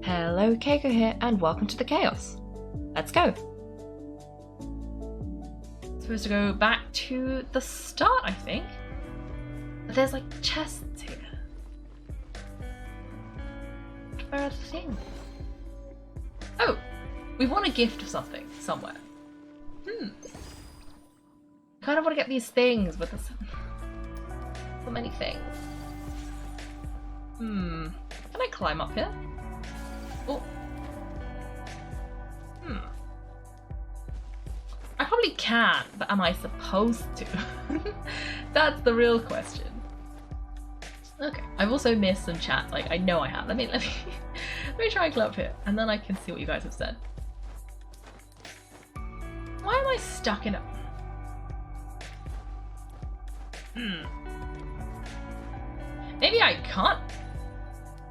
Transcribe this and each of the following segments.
Hello, Kaiko here, and welcome to the chaos. Let's go. Supposed to go back to the start, I think. But there's like chests here. Where are the things? Oh, we want a gift of something somewhere. Kind of want to get these things, but there's so many things. Can I climb up here? Oh. I probably can, but am I supposed to? That's the real question. Okay, I've also missed some chat. Like I know I have. Let me let me try and climb up here, and then I can see what you guys have said. Why am I stuck in a? Maybe I can't.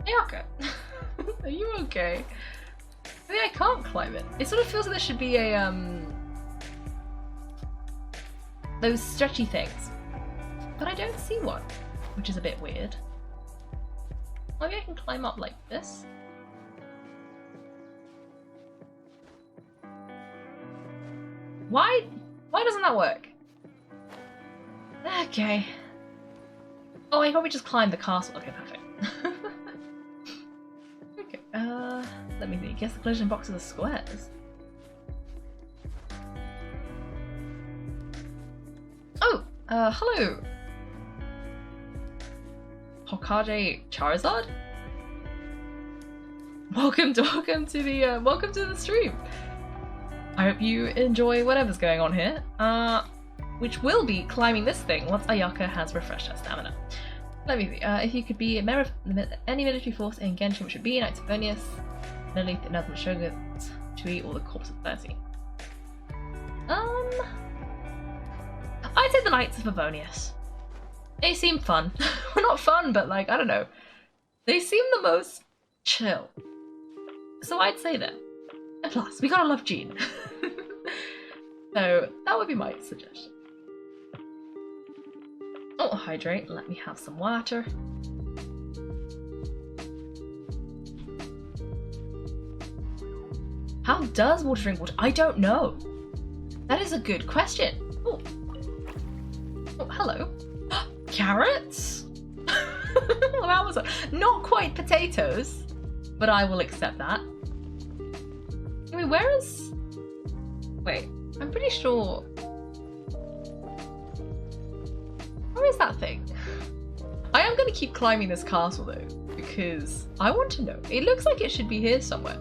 Ayaka, are you okay? Maybe I can't climb it. It sort of feels like there should be a those stretchy things, but I don't see one, which is a bit weird. Maybe I can climb up like this. Why doesn't that work? Okay. Oh, I probably just climbed the castle. Okay, perfect. Okay, let me think. Guess the collision boxes are squares. Oh, hello. Hokage Charizard? Welcome to the stream. I hope you enjoy whatever's going on here. Which will be climbing this thing once Ayaka has refreshed her stamina. Let me see. If you could be a member of any military force in Genshin, which would be Knights of Favonius, Lily, the Northern Shogun, Tui, or the Corps of 30. I'd say the Knights of Favonius. They seem fun. Well, not fun, but like, I don't know. They seem the most chill. So I'd say them. And plus, we gotta love Jean. So that would be my suggestion. Oh, hydrate. Let me have some water. How does water drink water? I don't know. That is a good question. Oh, hello. Carrots? Well, that was not quite potatoes, but I will accept that. I mean, where is... Wait, I'm pretty sure... Where is that thing? I am going to keep climbing this castle though, because I want to know. It looks like it should be here somewhere.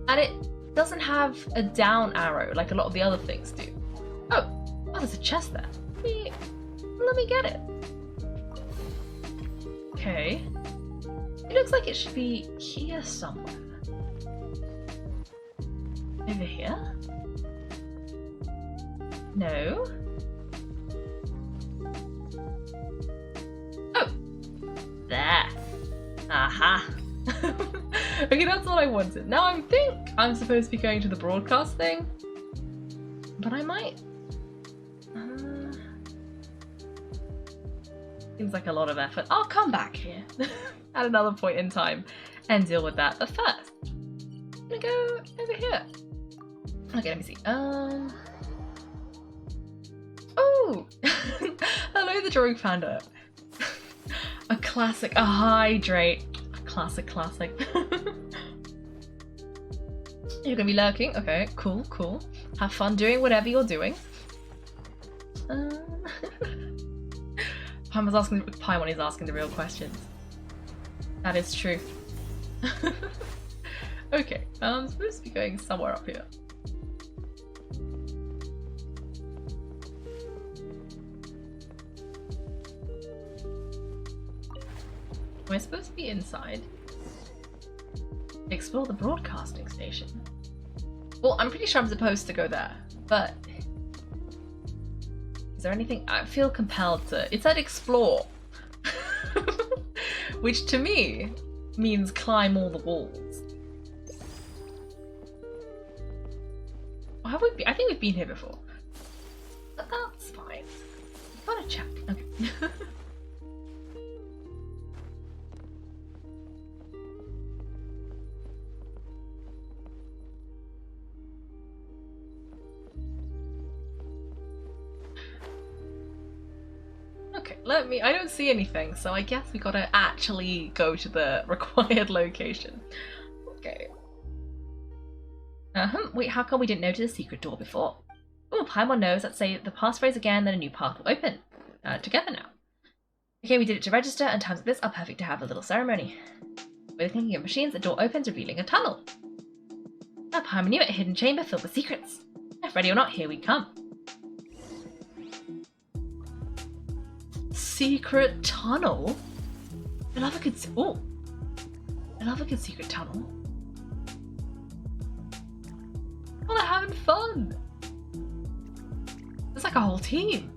And it doesn't have a down arrow like a lot of the other things do. Oh, there's a chest there. Let me get it. Okay. It looks like it should be here somewhere. Over here? No. Oh! There. Aha. Okay, that's what I wanted. Now I think I'm supposed to be going to the broadcast thing. But I might... Seems like a lot of effort. I'll come back here at another point in time and deal with that. But first, I'm gonna go over here. Okay, let me see. Oh! Hello, the drawing panda. A classic, a hydrate. A classic. You're gonna be lurking. Okay, cool. Have fun doing whatever you're doing. Paimon is asking the real questions. That is true. Okay, I'm supposed to be going somewhere up here. Am I supposed to be inside? Explore the broadcasting station. Well, I'm pretty sure I'm supposed to go there, but is there anything? I feel compelled to. It said explore, which to me means climb all the walls. Or have we been? I think we've been here before, but that's fine. Gotta check. Okay. Okay, I don't see anything, so I guess we gotta actually go to the required location. Okay. Wait, how come we didn't notice the secret door before? Oh, Paimon knows. Let's say the passphrase again, then a new path will open. Together now. Okay, we did it to register, and times like this are perfect to have a little ceremony. With the clinking of machines, the door opens, revealing a tunnel. Now Paimon knew it, a hidden chamber filled with secrets. If ready or not, here we come. Secret tunnel? I love a good secret tunnel. Oh, they're having fun! It's like a whole team.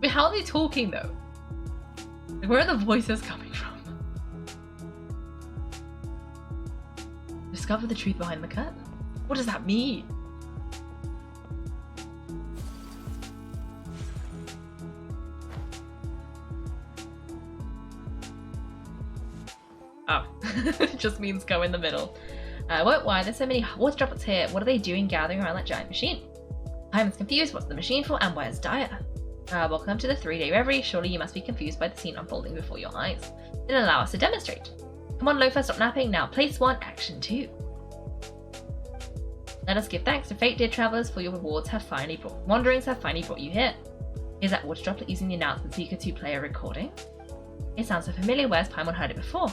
Wait, how are they talking though? Like, where are the voices coming from? Discover the truth behind the curtain. What does that mean? Oh, it just means go in the middle. Why? There's so many water droplets here. What are they doing gathering around that giant machine? Paimon's confused. What's the machine for? And where's Daiya? Welcome to the 3-day reverie. Surely you must be confused by the scene unfolding before your eyes. Then allow us to demonstrate. Come on, Loafer, stop napping. Now, place 1, action 2. Let us give thanks to fate, dear travellers, for your rewards wanderings have finally brought you here. Is that water droplet using the announcement Seeker 2 player recording? It sounds so familiar. Where's Paimon heard it before?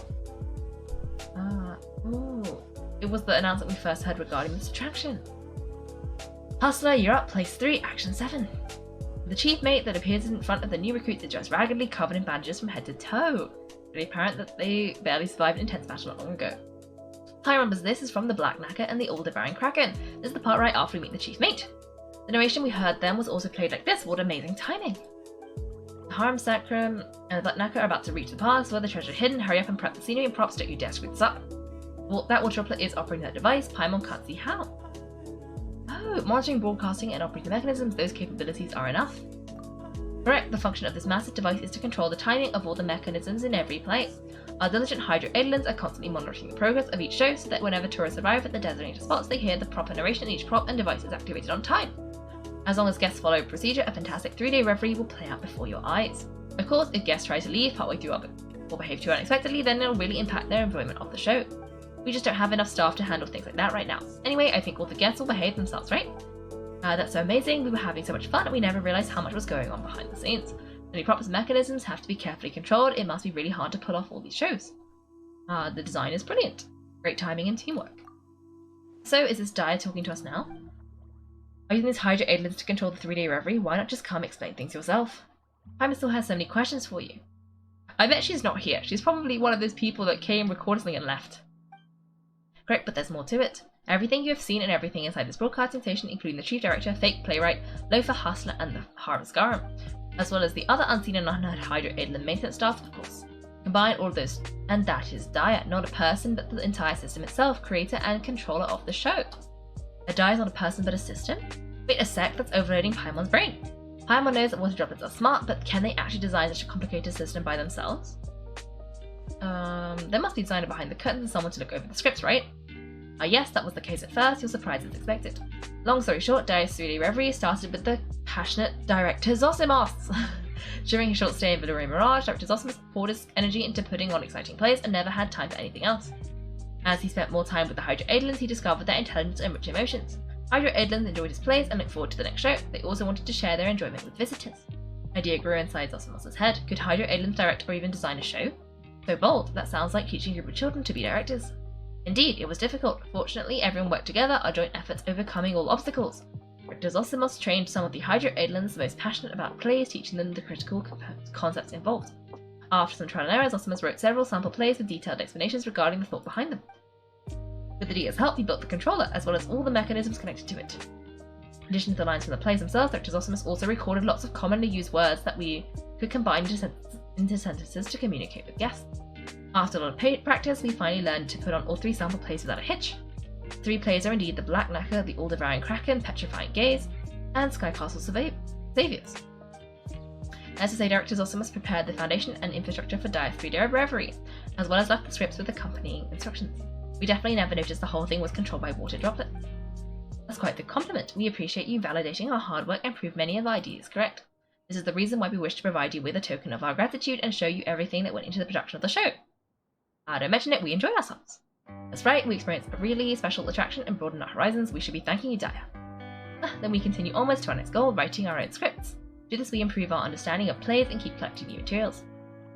It was the announcement we first heard regarding this attraction. Hustler, you're up. Place 3, action 7. The chief mate that appears in front of the new recruits is dressed raggedly, covered in bandages from head to toe. It's apparent that they barely survived an intense battle not long ago. Ty remembers this is from the Black Knacker and the all-devouring Kraken. This is the part right after we meet the chief mate. The narration we heard then was also played like this. What amazing timing! The Harem Sacrum and the Black Knacker are about to reach the pass where the treasure is hidden. Hurry up and prep the scenery and props. Don't you dare screw this up. Well, that water droplet is operating that device. Paimon can't see how. Oh, monitoring, broadcasting, and operating mechanisms, those capabilities are enough. Correct, the function of this massive device is to control the timing of all the mechanisms in every place. Our diligent Hydro Adelins are constantly monitoring the progress of each show so that whenever tourists arrive at the designated spots, they hear the proper narration and each prop and device is activated on time. As long as guests follow procedure, a fantastic 3-day reverie will play out before your eyes. Of course, if guests try to leave partway through or behave too unexpectedly, then it'll really impact their enjoyment of the show. We just don't have enough staff to handle things like that right now. Anyway, I think all the guests will behave themselves, right? That's so amazing. We were having so much fun and we never realized how much was going on behind the scenes. The new props and mechanisms have to be carefully controlled. It must be really hard to pull off all these shows. The design is brilliant. Great timing and teamwork. So, is this Daiya talking to us now? Are you using these Hydro Adelins to control the 3-day reverie? Why not just come explain things yourself? Paimon still has so many questions for you. I bet she's not here. She's probably one of those people that came, recorded something and left. Correct, but there's more to it. Everything you have seen and everything inside this broadcasting station, including the chief director, fake playwright, Loafer, Hustler, and the Harem Scarum, as well as the other unseen and unheard Hydro Adelin maintenance staff, of course. Combine all of those, and that is Daiya, not a person, but the entire system itself, creator and controller of the show. A Daiya is not a person, but a system? Wait a sec, that's overloading Paimon's brain. Paimon knows that water droplets are smart, but can they actually design such a complicated system by themselves? There must be a designer behind the curtains and someone to look over the scripts, right? Yes, that was the case at first. You're surprised as expected. Long story short, Daiya's 3-day reverie started with the passionate director Zosimos. During his short stay in Valorem Mirage, Director Zosimos poured his energy into putting on exciting plays and never had time for anything else. As he spent more time with the Hydro Adelins, he discovered their intelligence and rich emotions. Hydro Adelins enjoyed his plays and looked forward to the next show. They also wanted to share their enjoyment with visitors. Idea grew inside Zosimos' head. Could Hydro Adelins direct or even design a show? So bold, that sounds like teaching a group of children to be directors. Indeed, it was difficult. Fortunately, everyone worked together, our joint efforts overcoming all obstacles. Director Zosimos trained some of the Hydro Adelins the most passionate about plays, teaching them the critical concepts involved. After some trial and error, Zosimos wrote several sample plays with detailed explanations regarding the thought behind them. With the Daiya's help, he built the controller, as well as all the mechanisms connected to it. In addition to the lines from the plays themselves, Director Zosimos also recorded lots of commonly used words that we could combine into sentences to communicate with guests. After a lot of practice, we finally learned to put on all 3 sample plays without a hitch. 3 plays are indeed the Black Knacker, the All-Devouring Kraken, Petrifying Gaze, and Sky Castle Saviors. As to say, Director Zosimos prepared the foundation and infrastructure for Daiya's 3-day reverie, as well as left the scripts with accompanying instructions. We definitely never noticed the whole thing was controlled by water droplets. That's quite the compliment. We appreciate you validating our hard work and prove many of our ideas correct. This is the reason why we wish to provide you with a token of our gratitude and show you everything that went into the production of the show. Don't mention it, we enjoyed ourselves. That's right, we experienced a really special attraction and broadened our horizons. We should be thanking you, Daiya. Then we continue onwards to our next goal, writing our own scripts. To do this, we improve our understanding of plays and keep collecting new materials.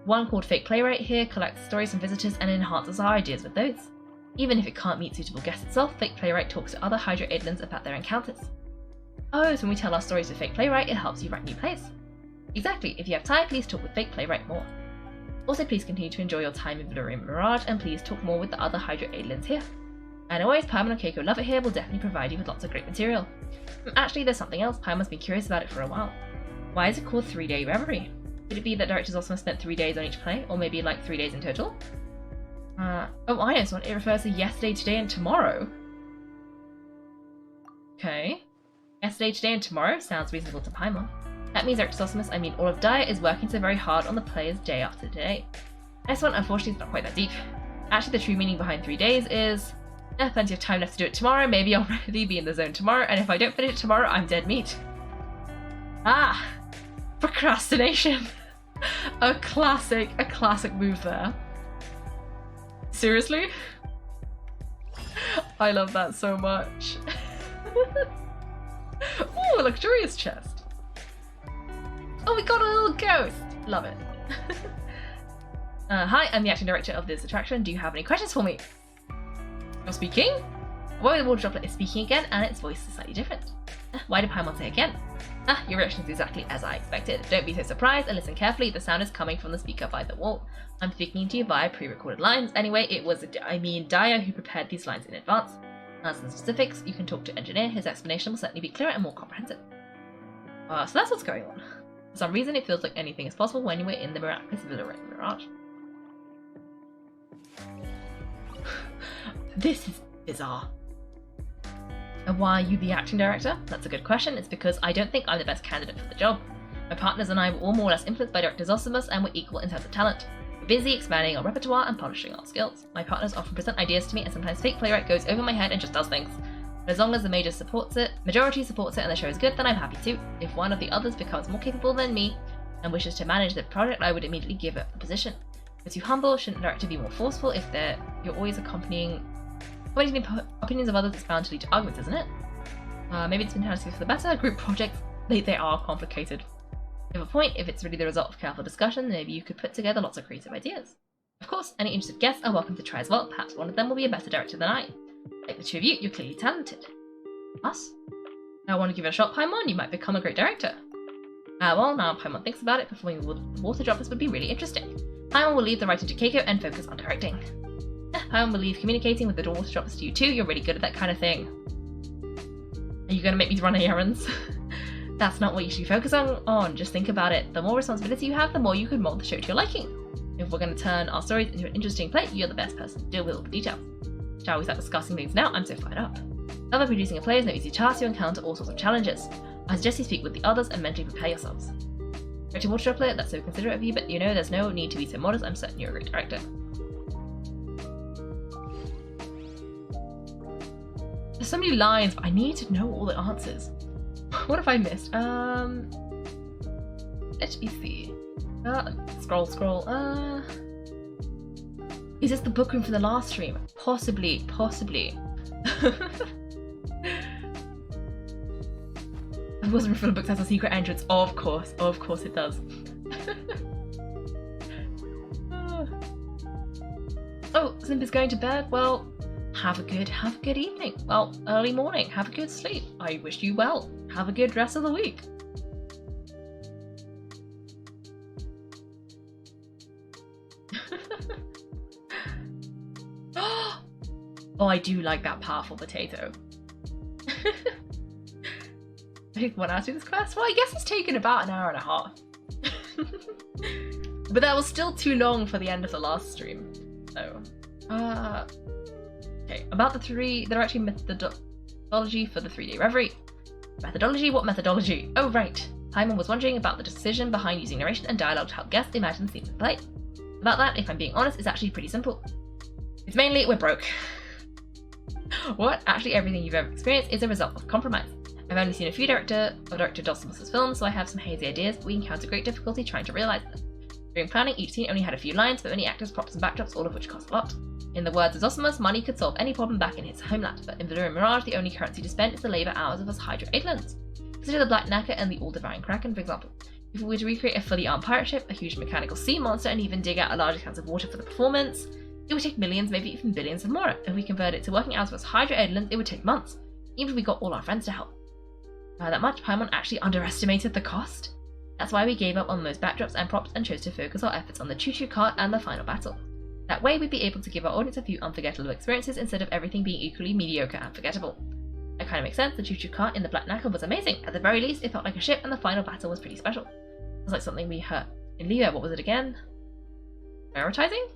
One called Fake Playwright here collects stories from visitors and enhances our ideas with those. Even if it can't meet suitable guests itself, Fake Playwright talks to other Hydra Aidlins about their encounters. Oh, so when we tell our stories with Fake Playwright, it helps you write new plays. Exactly, if you have time, please talk with Fake Playwright more. Also, please continue to enjoy your time in Valorian Mirage, and please talk more with the other Hydra Aidlins here. And always, Paimon and Kaiko love it here, will definitely provide you with lots of great material. Actually, there's something else, Paimon's been curious about it for a while. Why is it called 3-Day Reverie? Could it be that directors also spent 3 days on each play, or maybe like 3 days in total? Oh, I know, so it refers to yesterday, today, and tomorrow. Okay. Yesterday, today, and tomorrow sounds reasonable to Paimon. That means Director Zosimus, I mean all of Daiya, is working so very hard on the players day after day. This one, unfortunately, is not quite that deep. Actually, the true meaning behind 3 days is, plenty of time left to do it tomorrow, maybe I'll really be in the zone tomorrow, and if I don't finish it tomorrow, I'm dead meat. Procrastination. A classic move there. Seriously? I love that so much. Ooh, a luxurious chest. Oh, we got a little ghost. Love it. Hi, I'm the acting director of this attraction. Do you have any questions for me? You're speaking? Well, the water droplet is speaking again, and its voice is slightly different. Why did Paimon say again? Your reaction is exactly as I expected. Don't be so surprised and listen carefully. The sound is coming from the speaker by the wall. I'm speaking to you via pre-recorded lines. Anyway, it was Daiya who prepared these lines in advance. As for the specifics, you can talk to Engineer. His explanation will certainly be clearer and more comprehensive. So that's what's going on. For some reason, it feels like anything is possible when you were in the miraculous Valorian Mirage. This is bizarre. And why are you the acting director? That's a good question. It's because I don't think I'm the best candidate for the job. My partners and I were all more or less influenced by Director Zosimus, and we're equal in terms of talent. We're busy expanding our repertoire and polishing our skills. My partners often present ideas to me, and sometimes Fake Playwright goes over my head and just does things. But as long as the majority supports it, and the show is good, then I'm happy to. If one of the others becomes more capable than me and wishes to manage the project, I would immediately give it a position. If it's too humble, shouldn't the director be more forceful? If you're always accompanying the opinions of others, it's bound to lead to arguments, isn't it? Maybe it's been for the better. Group projects, they are complicated. You have a point. If it's really the result of careful discussion, maybe you could put together lots of creative ideas. Of course, any interested guests are welcome to try as well. Perhaps one of them will be a better director than I. Like the two of you, you're clearly talented. Us? I want to give it a shot, Paimon. You might become a great director. Well, now Paimon thinks about it, performing the water droplets would be really interesting. Paimon will leave the writing to Kaiko and focus on directing. Paimon will leave communicating with the water droplets to you too. You're really good at that kind of thing. Are you going to make me run errands? That's not what you should focus on. Just think about it. The more responsibility you have, the more you can mold the show to your liking. If we're going to turn our stories into an interesting play, you're the best person to deal with all the details. Shall we start discussing things now? I'm so fired up. However, producing a play is no easy task. You encounter all sorts of challenges. I suggest you speak with the others and mentally prepare yourselves. Director Water Droplet, that's so considerate of you, but you know there's no need to be so modest. I'm certain you're a great director. There's so many lines, but I need to know all the answers. What have I missed? Let me see. Scroll. Is this the book room for the last stream? Possibly. The room full of books has a secret entrance. Of course it does. Oh, Simp is going to bed. Well, have a good evening. Well, early morning. Have a good sleep. I wish you well. Have a good rest of the week. Oh, I do like that powerful potato. I think 1 hour to this quest? Well, I guess it's taken about an hour and a half. But that was still too long for the end of the last stream. So, okay, about the directory methodology for the 3-day reverie. Methodology? What methodology? Oh, right. Paimon was wondering about the decision behind using narration and dialogue to help guests imagine the scenes of the play. About that, if I'm being honest, it's actually pretty simple. It's mainly we're broke. What? Actually, everything you've ever experienced is a result of compromise. I've only seen a few Director Dosimus's films, so I have some hazy ideas, but we encounter great difficulty trying to realise them. During planning, each scene only had a few lines, but many actors, props, and backdrops, all of which cost a lot. In the words of Zosimus, money could solve any problem back in his homeland, but in Valerian Mirage, the only currency to spend is the labour hours of us Hydra Aidlands. Consider the Black Knacker and the All-Devouring Kraken, for example. If we were to recreate a fully armed pirate ship, a huge mechanical sea monster, and even dig out a large expanse of water for the performance, it would take millions, maybe even billions of more. If we convert it to working hours for us Hydra Aidlands, it would take months, even if we got all our friends to help. By that much, Paimon actually underestimated the cost. That's why we gave up on those backdrops and props and chose to focus our efforts on the choo-choo cart and the final battle. That way we'd be able to give our audience a few unforgettable experiences instead of everything being equally mediocre and forgettable. That kind of makes sense. The choo-choo cart in the Black Knacker was amazing. At the very least, it felt like a ship, and the final battle was pretty special. It was like something we heard in Leo. What was it again? Prioritizing?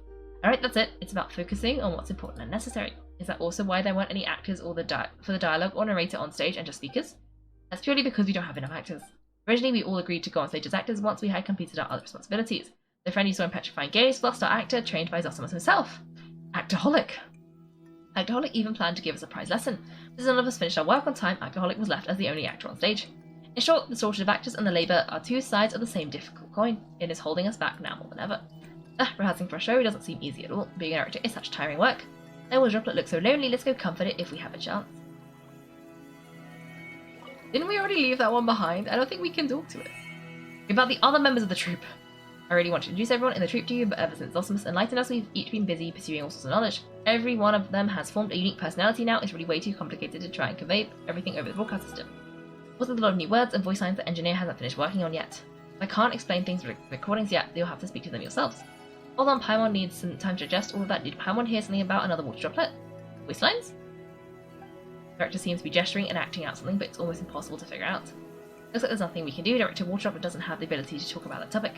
Alright, that's it. It's about focusing on what's important and necessary. Is that also why there weren't any actors or for the dialogue or narrator on stage and just speakers? That's purely because we don't have enough actors. Originally, we all agreed to go on stage as actors once we had completed our other responsibilities. The friend you saw in Petrifying Gaze was our actor, trained by Zosimus himself. Actorholic. Actorholic even planned to give us a prize lesson. As none of us finished our work on time, Actorholic was left as the only actor on stage. In short, the shortage of actors and the labour are two sides of the same difficult coin. It is holding us back now more than ever. Rehearsing for a show doesn't seem easy at all. Being a director is such tiring work. That Water Droplet looks so lonely, let's go comfort it if we have a chance. Didn't we already leave that one behind? I don't think we can talk to it. About the other members of the troupe. I really want to introduce everyone in the troupe to you, but ever since Zosimus enlightened us, we've each been busy pursuing all sorts of knowledge. Every one of them has formed a unique personality now. It's really way too complicated to try and convey everything over the broadcast system. Also, a lot of new words and voice lines the engineer hasn't finished working on yet. I can't explain things with recordings yet, you'll have to speak to them yourselves. Hold on, Paimon needs some time to adjust all of that. Did Paimon hear something about another water droplet? Voice lines? Director seems to be gesturing and acting out something, but it's almost impossible to figure out. Looks like there's nothing we can do. Director Water Droplet doesn't have the ability to talk about that topic.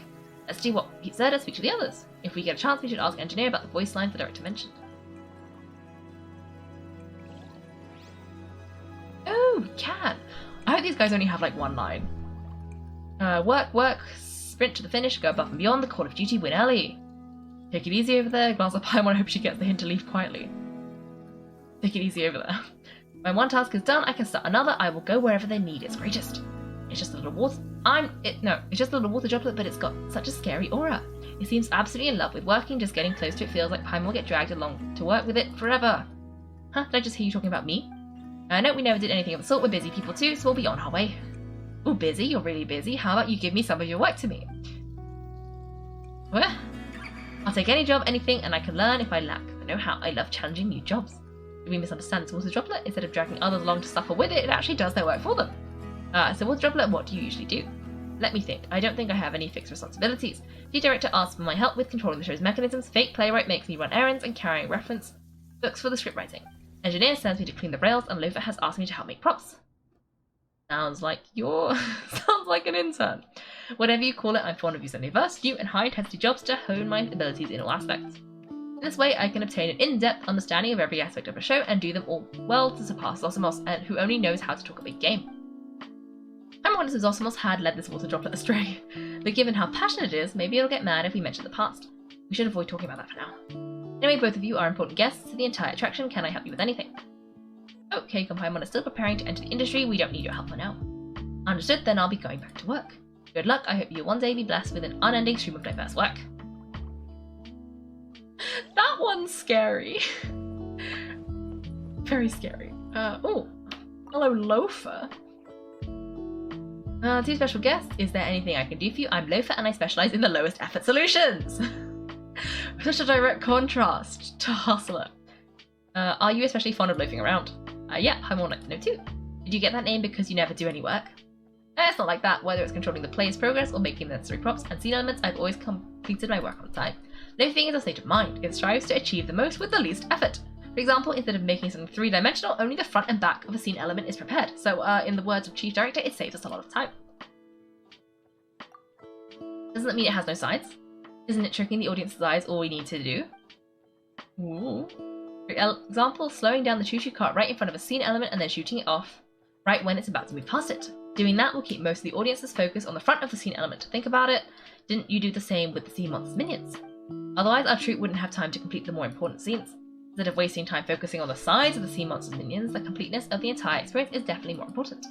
Let's do what Pete said and speak to the others. If we get a chance, we should ask Engineer about the voice lines the director mentioned. Oh, we can! I hope these guys only have like one line. Work, sprint to the finish, go above and beyond, the call of duty, win early. Take it easy over there, glance at Paimon, I hope she gets the hint to leave quietly. Take it easy over there. When one task is done, I can start another. I will go wherever their need is greatest. It's just a little water. It's just a little water droplet, but it's got such a scary aura. It seems absolutely in love with working. Just getting close to it feels like Paimon will get dragged along to work with it forever. Huh? Did I just hear you talking about me? No, we never did anything of the sort. We're busy people too, so we'll be on our way. Oh, busy? You're really busy. How about you give me some of your work to me? Well, I'll take any job, anything, and I can learn if I lack the know-how. I love challenging new jobs. Did we misunderstand this water droplet? Instead of dragging others along to suffer with it, it actually does their work for them. So water droplet, what do you usually do? Let me think. I don't think I have any fixed responsibilities. The director asks for my help with controlling the show's mechanisms. Fake playwright makes me run errands and carrying reference books for the script writing. Engineer sends me to clean the rails, and Loafer has asked me to help make props. Sounds like an intern. Whatever you call it, I'm fond of using diverse, new and high-intensity jobs to hone my abilities in all aspects. In this way, I can obtain an in-depth understanding of every aspect of a show and do them all well to surpass Zosimus, and who only knows how to talk a big game. I'm wondering if Zosimus had led this water droplet astray, but given how passionate it is, maybe it'll get mad if we mention the past. We should avoid talking about that for now. Anyway, both of you are important guests to the entire attraction. Can I help you with anything? Okay, Paimon is still preparing to enter the industry. We don't need your help for now. Understood, then I'll be going back to work. Good luck. I hope you'll one day be blessed with an unending stream of diverse work. That one's scary. Very scary. Oh, hello, Loafer. Two special guests. Is there anything I can do for you? I'm Loafer and I specialise in the lowest effort solutions. Such a direct contrast to Hustler. Are you especially fond of loafing around? Yeah, I would like to know too. Did you get that name because you never do any work? It's not like that. Whether it's controlling the player's progress or making the necessary props and scene elements, I've always completed my work on time. Loafing is a state of mind. It strives to achieve the most with the least effort. For example, instead of making something three-dimensional, only the front and back of a scene element is prepared. So, in the words of Chief Director, it saves us a lot of time. Doesn't that mean it has no sides? Isn't it tricking the audience's eyes all we need to do? Ooh. For example, slowing down the choo-choo cart right in front of a scene element and then shooting it off right when it's about to move past it. Doing that will keep most of the audience's focus on the front of the scene element. Think about it. Didn't you do the same with the sea monster's minions? Otherwise, our troupe wouldn't have time to complete the more important scenes. Instead of wasting time focusing on the size of the sea monster's minions, the completeness of the entire experience is definitely more important.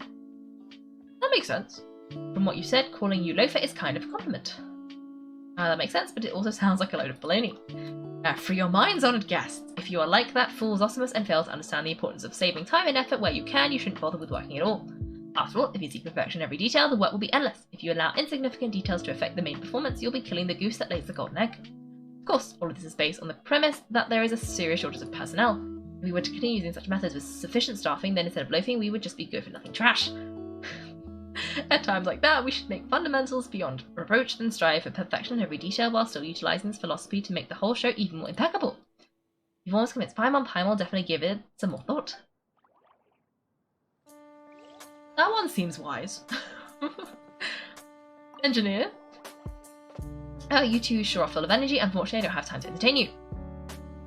That makes sense. From what you said, calling you loafer is kind of a compliment. That makes sense, but it also sounds like a load of baloney. Free your minds, honoured guests. If you are like that fool Zosimus and fail to understand the importance of saving time and effort where you can, you shouldn't bother with working at all. After all, if you seek perfection in every detail, the work will be endless. If you allow insignificant details to affect the main performance, you'll be killing the goose that lays the golden egg. Of course, all of this is based on the premise that there is a serious shortage of personnel. If we were to continue using such methods with sufficient staffing, then instead of loafing, we would just be good-for-nothing trash. At times like that, we should make fundamentals beyond reproach and strive for perfection in every detail while still utilising this philosophy to make the whole show even more impeccable. You've almost convinced Paimon. Paimon will definitely give it some more thought. That one seems wise. Engineer? You two sure are full of energy. Unfortunately, I don't have time to entertain you.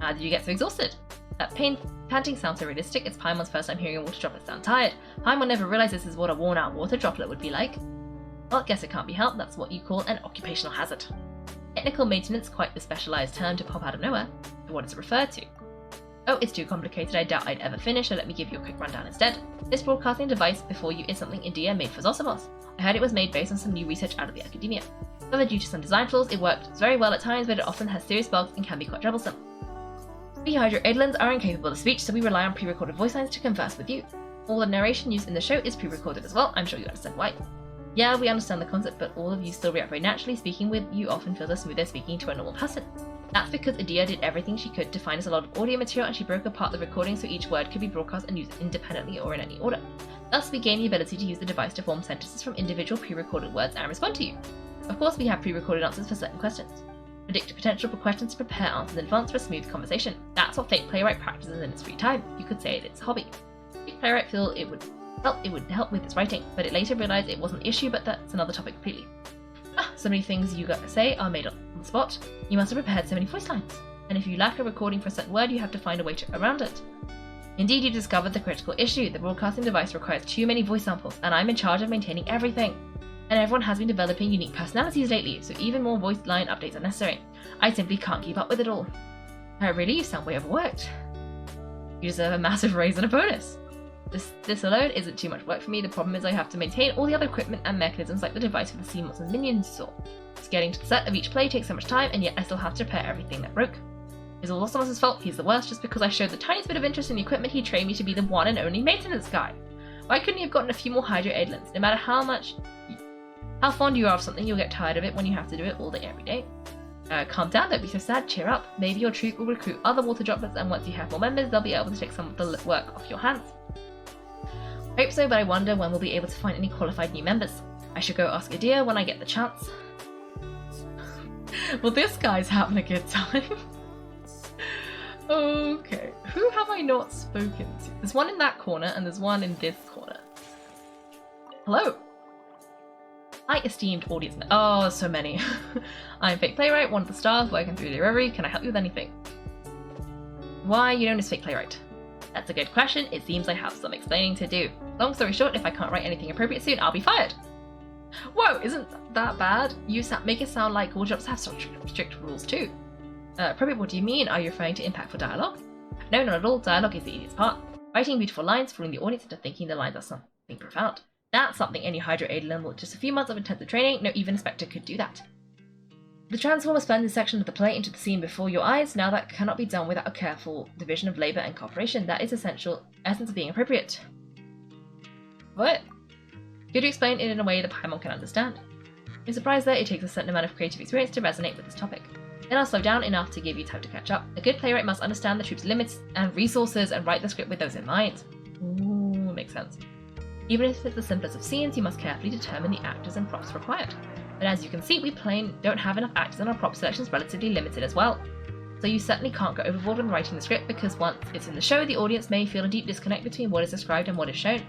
How did you get so exhausted? That panting sounds so realistic. It's Paimon's first time hearing a water droplet sound tired. Paimon never realised this is what a worn-out water droplet would be like. Well, guess it can't be helped. That's what you call an occupational hazard. Technical maintenance, quite the specialised term to pop out of nowhere. But what is it referred to? Oh, it's too complicated. I doubt I'd ever finish, so let me give you a quick rundown instead. This broadcasting device before you is something Daiya made for Zosimos. I heard it was made based on some new research out of the academia. However, due to some design flaws, it worked very well at times, but it often has serious bugs and can be quite troublesome. We Hydro-Adlins are incapable of speech, so we rely on pre-recorded voice lines to converse with you. All the narration used in the show is pre-recorded as well. I'm sure you understand why. Yeah, we understand the concept, but all of you still react very naturally. Speaking with you often feels as smooth as speaking to a normal person. That's because Daiya did everything she could to find us a lot of audio material, and she broke apart the recording so each word could be broadcast and used independently or in any order. Thus, we gain the ability to use the device to form sentences from individual pre-recorded words and respond to you. Of course, we have pre-recorded answers for certain questions. Predict potential for questions to prepare answers in advance for a smooth conversation. That's what Fake Playwright practices in its free time. You could say it's a hobby. Fake Playwright felt it would help with its writing, but it later realised it wasn't an issue, but that's another topic completely. So many things you gotta say are made on the spot. You must have prepared so many voice lines. And if you lack a recording for a certain word, you have to find a way around it. Indeed, you've discovered the critical issue. The broadcasting device requires too many voice samples, and I'm in charge of maintaining everything. And everyone has been developing unique personalities lately, so even more voice line updates are necessary. I simply can't keep up with it all. Really, you sound way overworked. You deserve a massive raise and a bonus. This alone isn't too much work for me. The problem is I have to maintain all the other equipment and mechanisms like the device for the sea monsters and minions you saw. Just getting to the set of each play takes so much time, and yet I still have to repair everything that broke. It's all Lostomus's fault. He's the worst. Just because I showed the tiniest bit of interest in the equipment, he trained me to be the one and only maintenance guy. Why couldn't he have gotten a few more Hydro-Adlins? No matter how fond you are of something, you'll get tired of it when you have to do it all day every day. Calm down, don't be so sad, cheer up. Maybe your troop will recruit other water droplets, and once you have more members, they'll be able to take some of the work off your hands. I hope so, but I wonder when we'll be able to find any qualified new members. I should go ask Daiya when I get the chance. Well, this guy's having a good time. Okay, who have I not spoken to? There's one in that corner, and there's one in this corner. Hello. Hi, esteemed audience. Oh, so many. I'm Fake Playwright, one of the staff working through the reverie. Can I help you with anything? Why are you known as Fake Playwright? That's a good question. It seems I have some explaining to do. Long story short, if I can't write anything appropriate soon, I'll be fired. Whoa, isn't that bad? You make it sound like all jobs have such strict rules too. Appropriate, what do you mean? Are you referring to impactful dialogue? No, not at all. Dialogue is the easiest part. Writing beautiful lines, fooling the audience into thinking the lines are something profound. That's something any Hydro-Adlin with just a few months of intensive training, no, even a Spectre could do that. The transform a splendid section of the play into the scene before your eyes. Now that cannot be done without a careful division of labour and cooperation. That is essential essence of being appropriate. What? Could you explain it in a way that Paimon can understand? I'm surprised that it takes a certain amount of creative experience to resonate with this topic. Then I'll slow down enough to give you time to catch up. A good playwright must understand the troop's limits and resources and write the script with those in mind. Ooh, makes sense. Even if it's the simplest of scenes, you must carefully determine the actors and props required. But as you can see, we plain don't have enough actors and our prop selection is relatively limited as well. So you certainly can't go overboard when writing the script, because once it's in the show, the audience may feel a deep disconnect between what is described and what is shown.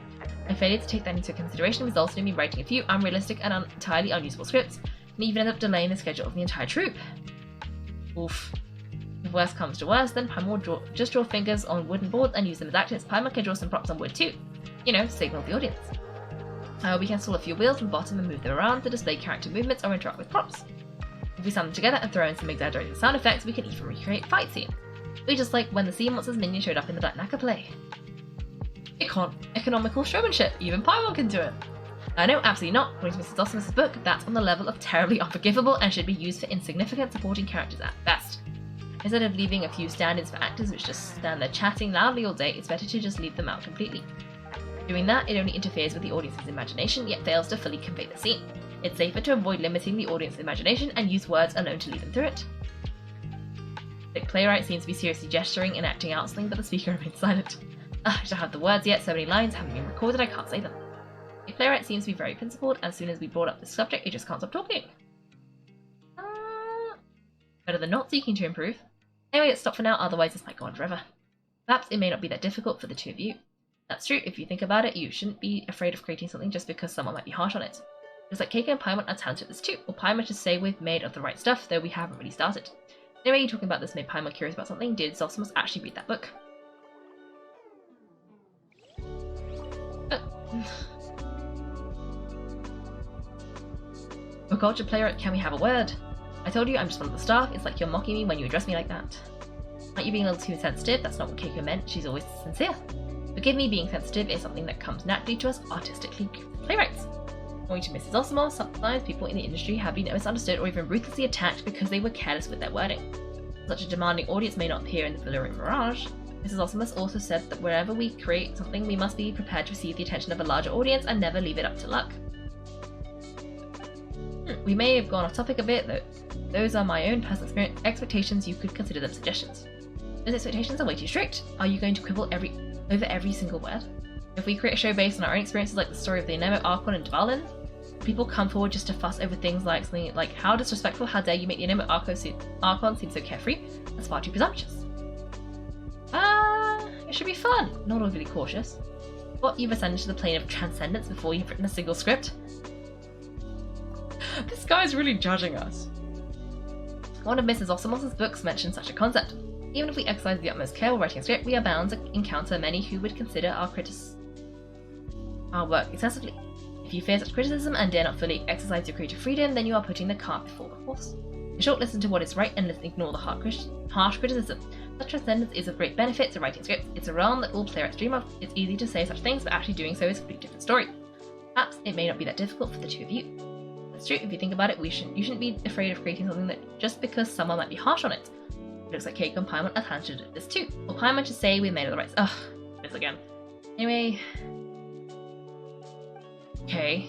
A failure to take that into consideration resulted in me writing a few unrealistic and entirely unusable scripts, and even ended up delaying the schedule of the entire troupe. Oof. If worst comes to worst, then Paimon will just draw fingers on wooden boards and use them as actors. Paimon can draw some props on wood too. You know, signal the audience. We can install a few wheels from the bottom and move them around to display character movements or interact with props. If we sum them together and throw in some exaggerated sound effects, we can even recreate fight scenes. We just like when the sea monster's minion showed up in the Black Naka play. Economical showmanship, even Paimon can do it. No, absolutely not. According to Mrs. Dawson's book, that's on the level of terribly unforgivable and should be used for insignificant supporting characters at best. Instead of leaving a few stand-ins for actors which just stand there chatting loudly all day, it's better to just leave them out completely. Doing that, it only interferes with the audience's imagination, yet fails to fully convey the scene. It's safer to avoid limiting the audience's imagination and use words alone to lead them through it. The playwright seems to be seriously gesturing and acting out something, but the speaker remains silent. I don't have the words yet, so many lines haven't been recorded, I can't say them. The playwright seems to be very principled, and as soon as we brought up this subject, it just can't stop talking. Better than not seeking to improve. Anyway, let's stop for now, otherwise this might go on forever. Perhaps it may not be that difficult for the two of you. That's true, if you think about it, you shouldn't be afraid of creating something just because someone might be harsh on it. Just like Kaiko and Paimon are talented at this too, or Paimon should say we've made of the right stuff, though we haven't really started. Anyway, talking about this made Paimon curious about something. Did Zosimus actually read that book? Oh god, your playwright, can we have a word? I told you I'm just one of the staff, it's like you're mocking me when you address me like that. Aren't you being a little too sensitive? That's not what Kaiko meant, she's always sincere. Forgive me, being sensitive is something that comes naturally to us artistically playwrights. According to Mrs. Osimo, sometimes people in the industry have been misunderstood or even ruthlessly attacked because they were careless with their wording. Such a demanding audience may not appear in the Valyrian Mirage. Mrs. Osimus also said that wherever we create something, we must be prepared to receive the attention of a larger audience and never leave it up to luck. We may have gone off topic a bit, though. Those are my own personal expectations, you could consider them suggestions. Those expectations are way too strict. Are you going to quibble over every single word? If we create a show based on our own experiences like the story of the Anemo, Archon, and Dvalin, people come forward just to fuss over things like something like how disrespectful, how dare you make the Anemo Archon seem so carefree, that's far too presumptuous. It should be fun, not overly cautious. What, you've ascended to the plane of transcendence before you've written a single script? This guy's really judging us. One of Mrs. Osimos's books mentions such a concept. Even if we exercise the utmost care while writing a script, we are bound to encounter many who would consider our work excessively. If you fear such criticism and dare not fully exercise your creative freedom, then you are putting the cart before the horse. In short, listen to what is right and ignore the harsh criticism. Such transcendence is of great benefit to writing scripts. It's a realm that all playwrights dream of. It's easy to say such things, but actually doing so is a completely different story. Perhaps it may not be that difficult for the two of you. That's true, if you think about it, you shouldn't be afraid of creating something that just because someone might be harsh on it. It looks like Kaiko and Paimon are talented at this too. Well, Paimon should say we made of the right. Ugh, this again. Anyway. Okay.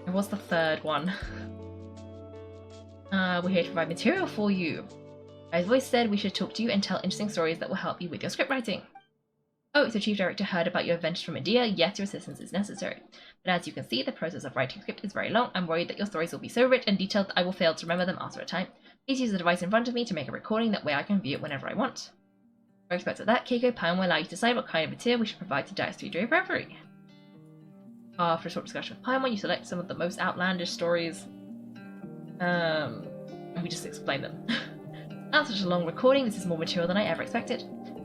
And what's the third one? We're here to provide material for you. I've always said we should talk to you and tell interesting stories that will help you with your script writing. Oh, so Chief Director heard about your adventures from India, yes, your assistance is necessary. But as you can see, the process of writing a script is very long. I'm worried that your stories will be so rich and detailed that I will fail to remember them after a time. Please use the device in front of me to make a recording, that way I can view it whenever I want. For respect of that, Kaiko Paimon will allow you to decide what kind of material we should provide to Daiya Studio Reverie. After a short discussion with Paimon, you select some of the most outlandish stories. And we just explain them. Not such a long recording, this is more material than I ever expected.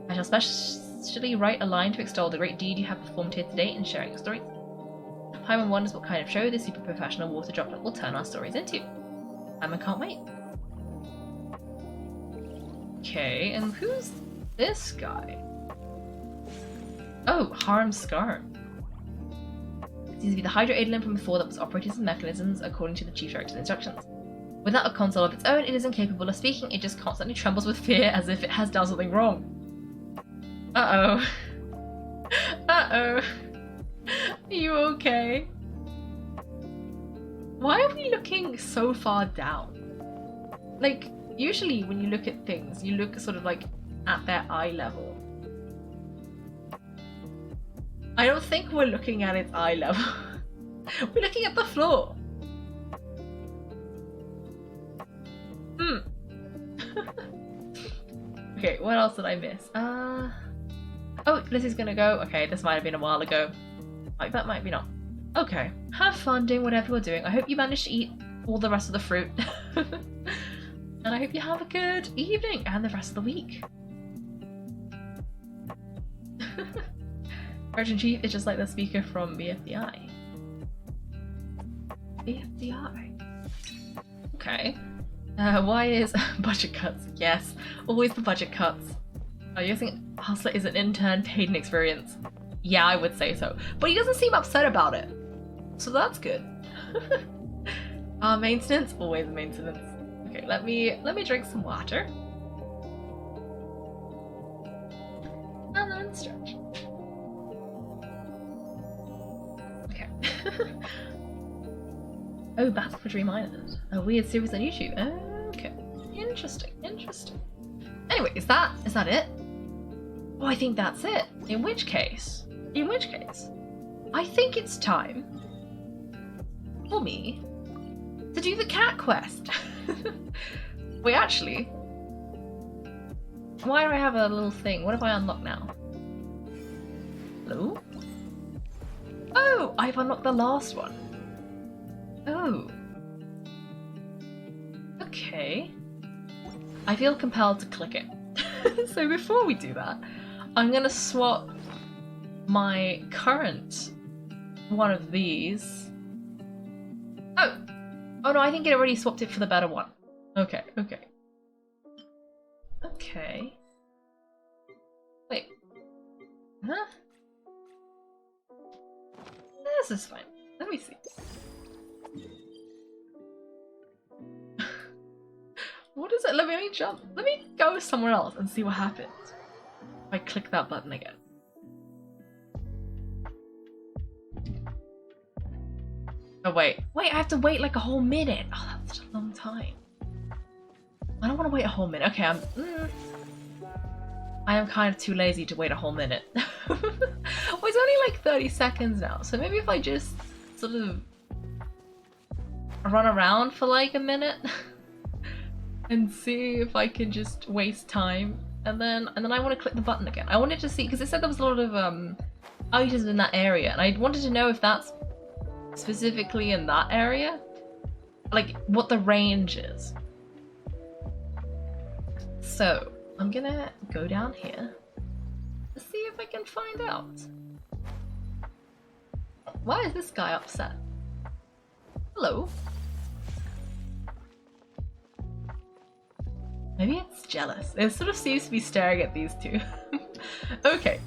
I shall specially write a line to extol the great deed you have performed here today in sharing your stories. Paimon wonders what kind of show this super professional water droplet will turn our stories into. Paimon can't wait. Okay, and who's this guy? Oh, Harm Scar. It seems to be the Hydro Adolin from before that was operating some mechanisms according to the Chief Director's instructions. Without a console of its own, it is incapable of speaking, it just constantly trembles with fear as if it has done something wrong. Uh-oh. Uh-oh. Are you okay? Why are we looking so far down? Like, usually when you look at things, you look sort of like at their eye level. I don't think we're looking at its eye level. We're looking at the floor. Okay, what else did I miss? Oh, Lizzie's gonna go. Okay, this might have been a while ago. That might be not. Okay, have fun doing whatever we're doing. I hope you managed to eat all the rest of the fruit. And I hope you have a good evening and the rest of the week. Sergeant-Chief is just like the speaker from BFDI. BFDI. Okay. Why is budget cuts? Yes, always the budget cuts. You think Hustler is an intern paid an experience? Yeah, I would say so. But he doesn't seem upset about it. So that's good. Maintenance? Always maintenance. Okay, let me drink some water. And then stretch. Okay. Oh, Battle for Dream Island. A weird series on YouTube. Okay. Interesting, interesting. Anyway, is that it? Oh, I think that's it. In which case, I think it's time for me to do the cat quest. Wait, actually, why do I have a little thing? What have I unlocked now? Hello? Oh, I've unlocked the last one. Oh. Okay. I feel compelled to click it. So before we do that, I'm gonna swap my current one of these. Oh no, I think it already swapped it for the better one. Okay. Wait. Huh? This is fine. Let me see. What is it? Let me jump. Let me go somewhere else and see what happens. If I click that button again. Oh wait, I have to wait like a whole minute. Oh, that's a long time. I don't want to wait a whole minute. Okay, I am kind of too lazy to wait a whole minute. Well, it's only like 30 seconds now, so maybe if I just sort of run around for like a minute and see if I can just waste time, and then I want to click the button again. I wanted to see, because it said there was a lot of items in that area, and I wanted to know if that's specifically in that area, like what the range is. So I'm gonna go down here to see if I can find out. Why is this guy upset? Hello? Maybe it's jealous. It sort of seems to be staring at these two. Okay.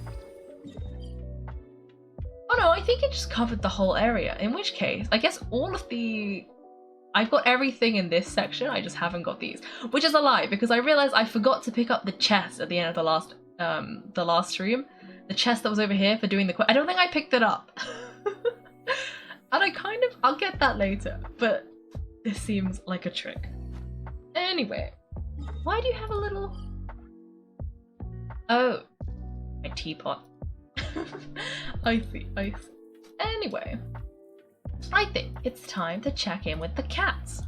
Oh no, I think it just covered the whole area. In which case, I guess all of the... I've got everything in this section, I just haven't got these. Which is a lie, because I realized I forgot to pick up the chest at the end of the last stream. The chest that was over here for doing the quest. I don't think I picked it up. And I'll get that later, but this seems like a trick. Anyway, why do you have a little... Oh, my teapot. I see. Anyway, I think it's time to check in with the cats.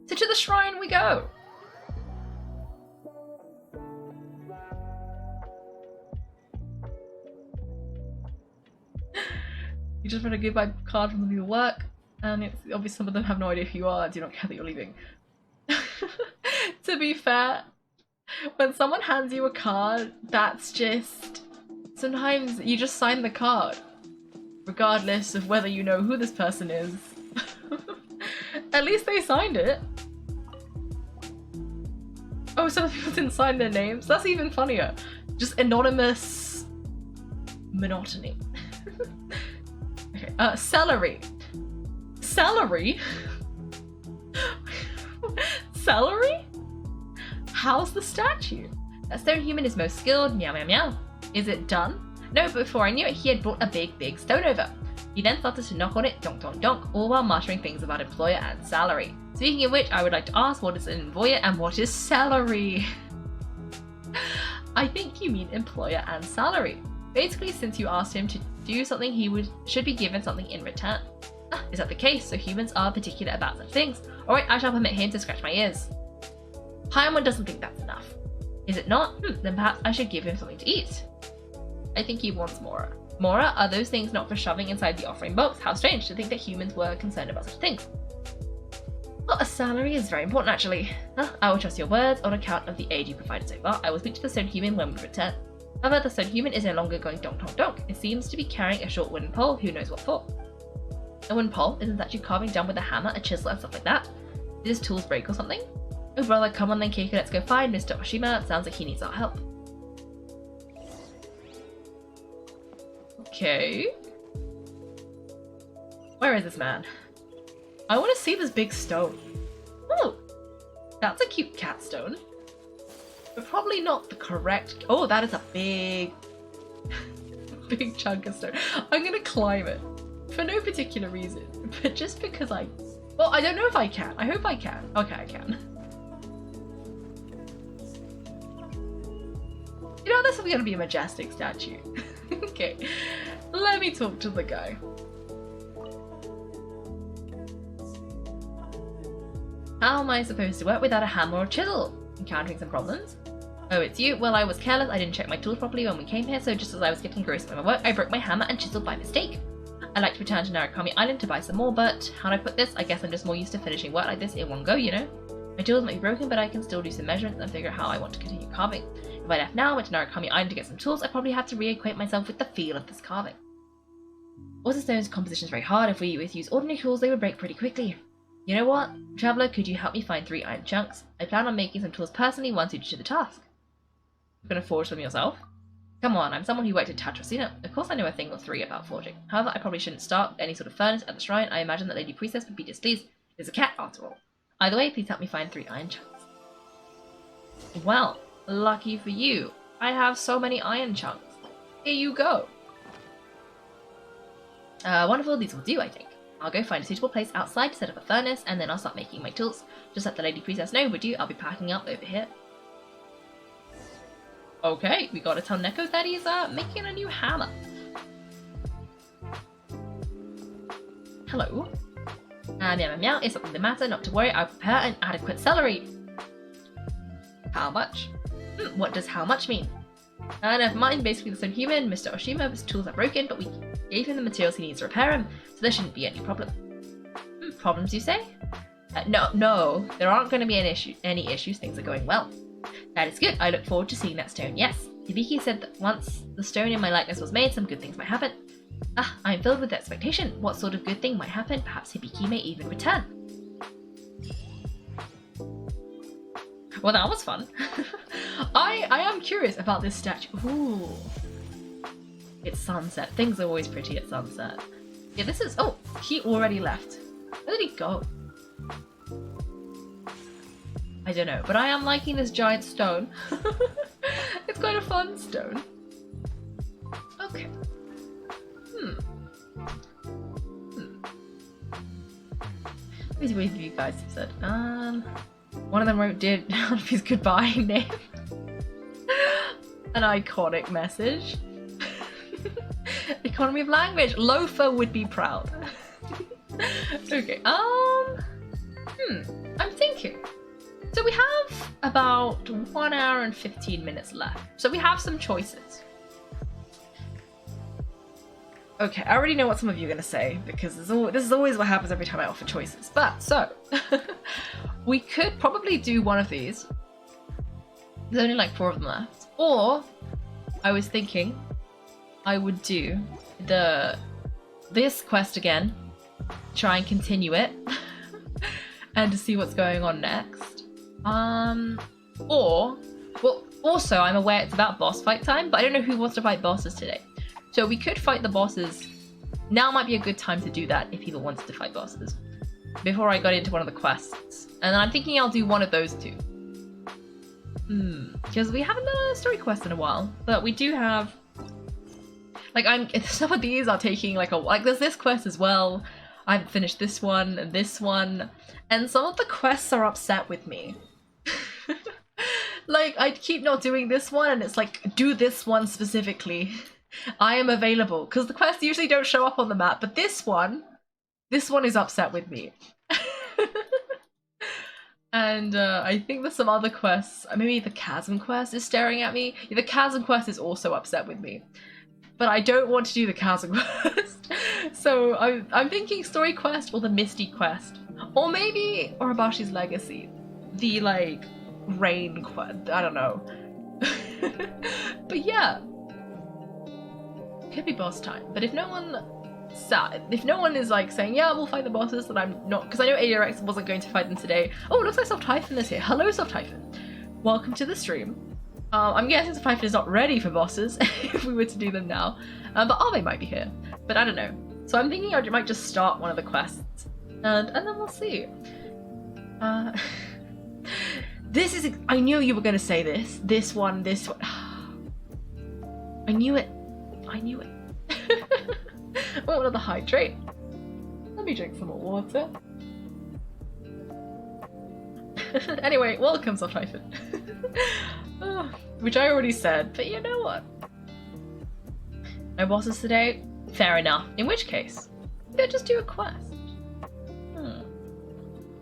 So to the shrine we go! You just read a goodbye card from your work, and it's obvious some of them have no idea who you are and do not care that you're leaving. To be fair, when someone hands you a card, that's just... Sometimes you just sign the card, regardless of whether you know who this person is. At least they signed it. Oh, some people didn't sign their names? That's even funnier. Just anonymous monotony. Okay, celery. Celery? Celery? How's the statue? That stone human is most skilled, meow meow meow. Is it done? No, but before I knew it, he had brought a big stone over. He then started to knock on it, donk donk donk, all while muttering things about employer and salary. Speaking of which, I would like to ask, what is an employer and what is salary? I think you mean employer and salary. Basically, since you asked him to do something, he should be given something in return. Ah, is that the case? So humans are particular about such things. Alright, I shall permit him to scratch my ears. Paimon doesn't think that's enough. Is it not? Then perhaps I should give him something to eat. I think he wants Mora. Mora, are those things not for shoving inside the offering box? How strange to think that humans were concerned about such things. Well, a salary is very important actually. I will trust your words on account of the aid you provided so far. I will speak to the stone human when we return. However, the stone human is no longer going donk donk donk. It seems to be carrying a short wooden pole, who knows what for. A wooden pole? Isn't that you carving done with a hammer, a chisel and stuff like that? Did his tools break or something? Oh brother, come on then Keiko, let's go find Mr. Oshima. It sounds like he needs our help. Okay. Where is this man? I want to see this big stone. Oh, that's a cute cat stone. But probably not the correct... Oh, that is a big... big chunk of stone. I'm gonna climb it. For no particular reason. But just because I... Well, I don't know if I can. I hope I can. Okay, I can. You know, this is gonna be a majestic statue. Okay, let me talk to the guy. How am I supposed to work without a hammer or chisel? Encountering some problems? Oh, it's you? Well, I was careless. I didn't check my tools properly when we came here, so just as I was getting engrossed by my work, I broke my hammer and chisel by mistake. I'd like to return to Narukami Island to buy some more, but how do I put this? I guess I'm just more used to finishing work like this in one go, you know? My tools might be broken, but I can still do some measurements and figure out how I want to continue carving. If I left now, went to Narukami Island to get some tools, I'd probably have to reacquaint myself with the feel of this carving. Also, stone's composition is very hard. If we use ordinary tools, they would break pretty quickly. You know what? Traveller, could you help me find 3 iron chunks? I plan on making some tools personally once suited to the task. You're gonna forge them yourself? Come on, I'm someone who worked at Tatrasina. Of course I know a thing or 3 about forging. However, I probably shouldn't start any sort of furnace at the shrine. I imagine that Lady Priestess would be displeased. There's a cat after all. Either way, please help me find 3 iron chunks. Well, lucky for you. I have so many iron chunks. Here you go. Wonderful, these will do, I think. I'll go find a suitable place outside to set up a furnace, and then I'll start making my tools. Just let the Lady Priestess know, would you? I'll be packing up over here. Okay, we gotta tell Neko that he's making a new hammer. Hello. Meow meow meow, is something the matter? Not to worry, I'll prepare an adequate celery. How much? What does how much mean? Never mind, basically the same human, Mr. Oshima, his tools are broken, but we gave him the materials he needs to repair him, so there shouldn't be any problem. Problems, you say? No, there aren't going to be any issues, things are going well. That is good, I look forward to seeing that stone, yes. Hibiki said that once the stone in my likeness was made, some good things might happen. Ah, I am filled with expectation. What sort of good thing might happen? Perhaps Hibiki may even return. Well, that was fun. I am curious about this statue. Ooh. It's sunset. Things are always pretty at sunset. Yeah, this is... Oh, he already left. Where did he go? I don't know, but I am liking this giant stone. It's quite a fun stone. Okay. Who's wait you guys have said? One of them wrote "Dear his goodbye" name. An iconic message. Economy of language. Loafer would be proud. Okay. I'm thinking. So we have about 1 hour and 15 minutes left. So we have some choices. Okay, I already know what some of you are going to say, because this is always what happens every time I offer choices. But, so, we could probably do one of these. There's only like 4 of them left. Or, I was thinking, I would do this quest again, try and continue it, and to see what's going on next. Or, well, also, I'm aware it's about boss fight time, but I don't know who wants to fight bosses today. So we could fight the bosses. Now might be a good time to do that if people wanted to fight bosses. Before I got into one of the quests. And I'm thinking I'll do one of those 2. Because we haven't done a story quest in a while. But we do have... Like, some of these are taking like there's this quest as well. I haven't finished this one and this one. And some of the quests are upset with me. Like, I keep not doing this one and it's like, do this one specifically. I am available, because the quests usually don't show up on the map, but this one is upset with me. And I think there's some other quests, maybe the Chasm quest is staring at me. Yeah, the Chasm quest is also upset with me. But I don't want to do the Chasm quest. So I'm thinking story quest or the Misty quest. Or maybe Orobashi's Legacy. The, like, rain quest, I don't know. But yeah. Could be boss time, but if no one if no one is like saying, yeah, we'll fight the bosses, then I'm not, because I know ADRX wasn't going to fight them today. Oh, it looks like Soft Hyphen is here. Hello, Soft Hyphen. Welcome to the stream. I'm guessing Soft Hyphen is not ready for bosses if we were to do them now, but they might be here. But I don't know. So I'm thinking I might just start one of the quests, and then we'll see. This is, I knew you were going to say this. This one. I knew it. Oh, another hydrate. Let me drink some more water. Anyway, welcome, Soft Hyphen. Which I already said, but you know what? No bosses today? Fair enough. In which case, we'll just do a quest.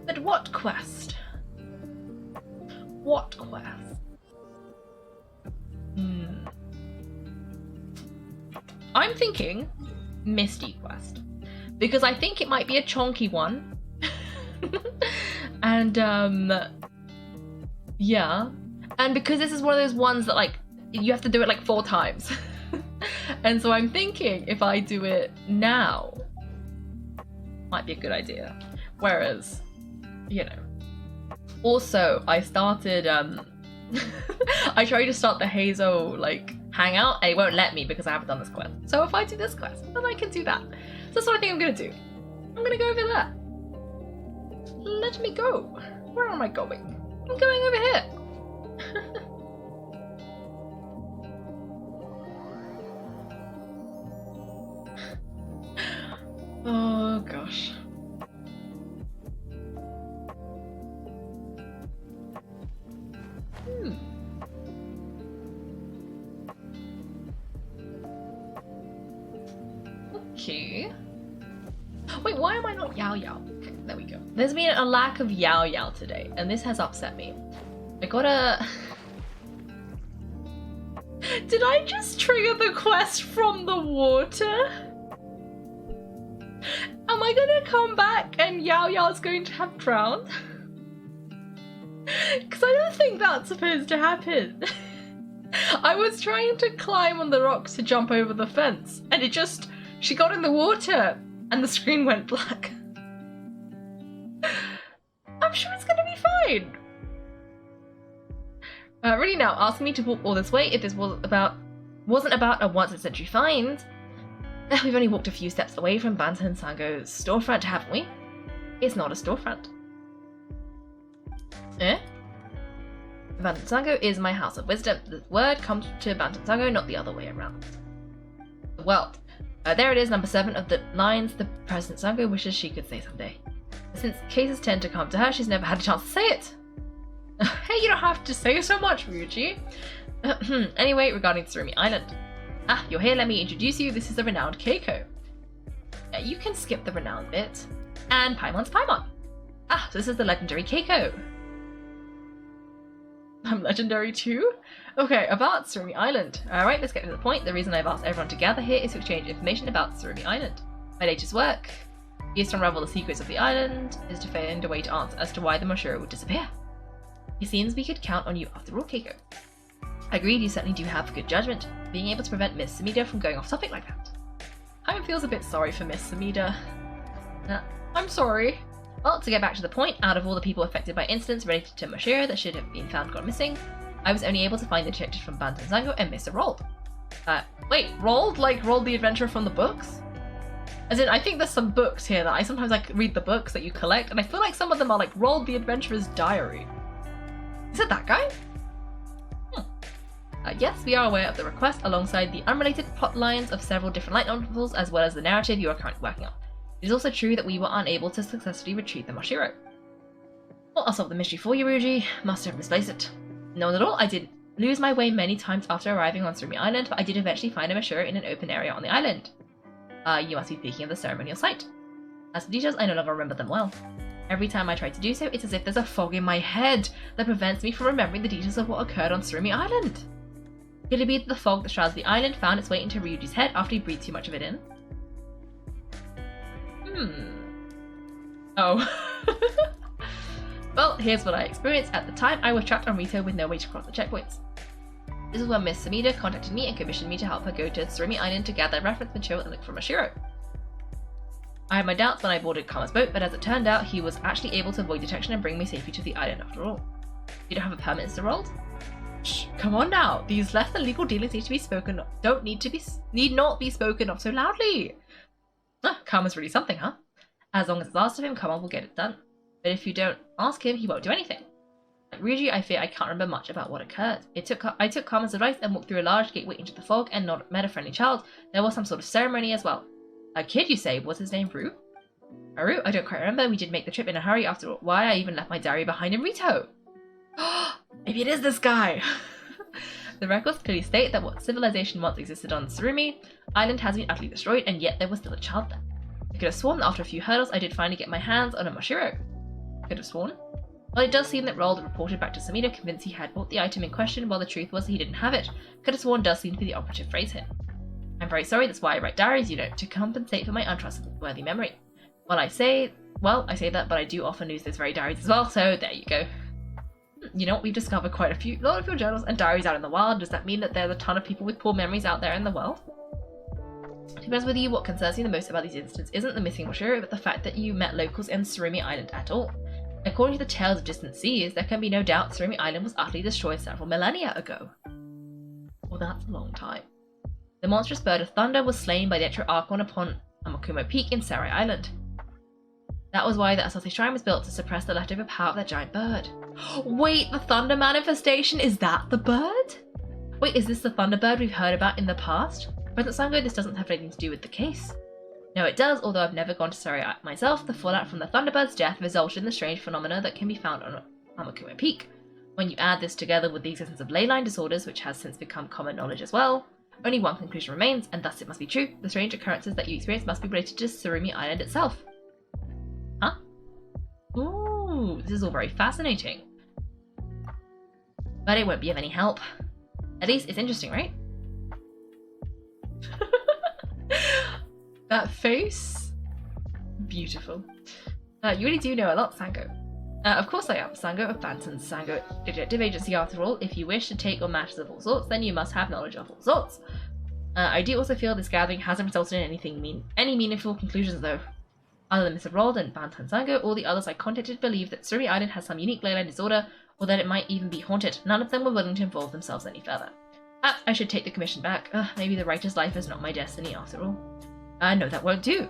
But what quest? What quest? I'm thinking Misty quest, because I think it might be a chonky one. And yeah, and because this is one of those ones that like you have to do it like 4 times. And so I'm thinking if I do it now, might be a good idea. Whereas, you know, also I started I tried to start the Hazo like hangout and it won't let me because I haven't done this quest. So if I do this quest, then I can do that. So that's what I think I'm gonna do. I'm gonna go over there. Let me go. Where am I going? I'm going over here. Oh gosh. Okay. Wait, why am I not Yao Yao? Okay, there we go. There's been a lack of Yao Yao today, and this has upset me. I gotta... Did I just trigger the quest from the water? Am I gonna come back and Yao Yao's going to have drowned? Because I don't think that's supposed to happen. I was trying to climb on the rocks to jump over the fence, and it just... She got in the water, and the screen went black. I'm sure it's gonna be fine. Really now, asking me to walk all this way if this wasn't about a once-in-a-century find. We've only walked a few steps away from Bantan Sango's storefront, haven't we? It's not a storefront. Eh? Bantan Sango is my house of wisdom. The word comes to Bantan Sango, not the other way around. Well, there it is, number 7 of the lines the President Sango wishes she could say someday. Since cases tend to come to her, she's never had a chance to say it. Hey, you don't have to say so much, Ryuji. Anyway, regarding Tsurumi Island. Ah, you're here, let me introduce you. This is the renowned Kaiko. You can skip the renowned bit. And Paimon's Paimon. Ah, so this is the legendary Kaiko. I'm legendary too? Okay, about Tsurumi Island. Alright, let's get to the point. The reason I've asked everyone to gather here is to exchange information about Tsurumi Island. My latest work is to unravel the secrets of the island, is to find a way to answer as to why the Moshiro would disappear. It seems we could count on you after all, Keiko. Agreed, you certainly do have good judgment, being able to prevent Miss Sumida from going off topic like that. Paimon feels a bit sorry for Miss Sumida. I'm sorry. Well, to get back to the point, out of all the people affected by incidents related to Moshiro that should have been found gone missing, I was only able to find the detectives from Bantan Sango and Mr. Rold. Wait, Rold? Like Rold the Adventurer from the books? As in, I think there's some books here that I sometimes like read the books that you collect, and I feel like some of them are like Rold the Adventurer's Diary. Is it that guy? Yes, we are aware of the request alongside the unrelated plot lines of several different light novels as well as the narrative you are currently working on. It is also true that we were unable to successfully retrieve the Moshiro. Well, I'll solve the mystery for you, Ryuji. Must have misplaced it. No, not at all. I did lose my way many times after arriving on Tsurumi Island, but I did eventually find a Moshiro in an open area on the island. You must be speaking of the ceremonial site. As for details, I no longer remember them well. Every time I try to do so, it's as if there's a fog in my head that prevents me from remembering the details of what occurred on Tsurumi Island. Could it be that the fog that shrouds the island found its way into Ryuji's head after he breathed too much of it in? Oh. Well, here's what I experienced. At the time, I was trapped on Rito with no way to cross the checkpoints. This is when Miss Sumida contacted me and commissioned me to help her go to Tsurumi Island to gather reference material and look for Moshiro. I had my doubts when I boarded Karma's boat, but as it turned out, he was actually able to avoid detection and bring me safely to the island after all. You don't have a permit, Mr. Rold? Shh, come on now. These less than legal dealings need to be spoken of. Need not be spoken of so loudly. Ah, Karma's really something, huh? As long as it's asked of him, Karma will get it done. But if you don't ask him, he won't do anything. Like Ryuji, I fear I can't remember much about what occurred. I took Karma's advice and walked through a large gateway into the fog and not met a friendly child. There was some sort of ceremony as well. A kid, you say? Was his name Rue? Rue? I don't quite remember. We did make the trip in a hurry after all. Why I even left my diary behind in Rito. Maybe it is this guy. The records clearly state that what civilization once existed on Tsurumi Island has been utterly destroyed, and yet there was still a child there. I could have sworn that after a few hurdles I did finally get my hands on a Moshiro. Could have sworn. Well, it does seem that Rold reported back to Sumida convinced he had bought the item in question, while the truth was he didn't have it. Could have sworn does seem to be the operative phrase here. I'm very sorry, that's why I write diaries, you know, to compensate for my untrustworthy memory. I say that, but I do often lose those very diaries as well, so there you go. You know what, we've discovered quite a lot of your journals and diaries out in the wild. Does that mean that there's a ton of people with poor memories out there in the world? To be honest with you, what concerns me the most about these incidents isn't the missing Moshiro, but the fact that you met locals in Tsurumi Island at all. According to the tales of distant seas, there can be no doubt Tsurumi Island was utterly destroyed several millennia ago. Well, that's a long time. The monstrous bird of thunder was slain by the Etro Archon upon Amakumo Peak in Serai Island. That was why the Asase Shrine was built, to suppress the leftover power of that giant bird. Wait, the thunder manifestation? Is that the bird? Wait, is this the thunderbird we've heard about in the past? President Sango, this doesn't have anything to do with the case. No, it does, although I've never gone to Serai myself. The fallout from the thunderbird's death resulted in the strange phenomena that can be found on Amakumo Peak. When you add this together with the existence of ley line disorders, which has since become common knowledge as well, only one conclusion remains, and thus it must be true. The strange occurrences that you experience must be related to Tsurumi Island itself. Huh? Ooh, this is all very fascinating. But it won't be of any help. At least it's interesting, right? That face? Beautiful. You really do know a lot, Sango. Of course I am, Sango of Banton's Sango Detective Agency after all. If you wish to take on matters of all sorts, then you must have knowledge of all sorts. I do also feel this gathering hasn't resulted in any meaningful conclusions though. Other than Mr. Rold and Banton Sango, all the others I contacted believe that Tsurumi Island has some unique leyline disorder, or that it might even be haunted. None of them were willing to involve themselves any further. Perhaps I should take the commission back. Maybe the writer's life is not my destiny after all. No, that won't do.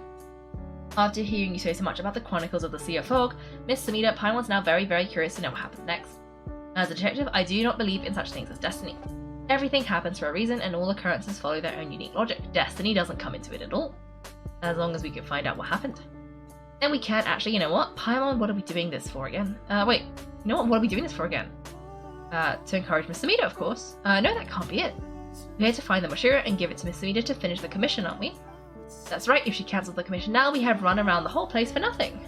After hearing you say so much about the Chronicles of the Sea of Fog, Miss Sumida, Paimon's now very, very curious to know what happens next. As a detective, I do not believe in such things as destiny. Everything happens for a reason, and all occurrences follow their own unique logic. Destiny doesn't come into it at all. As long as we can find out what happened. Then we can actually, you know what? Paimon, what are we doing this for again? Wait, you know what are we doing this for again? To encourage Miss Sumida, of course. No, that can't be it. We're here to find the Moshiro and give it to Miss Sumida to finish the commission, aren't we? That's right, if she cancels the commission now, we have run around the whole place for nothing.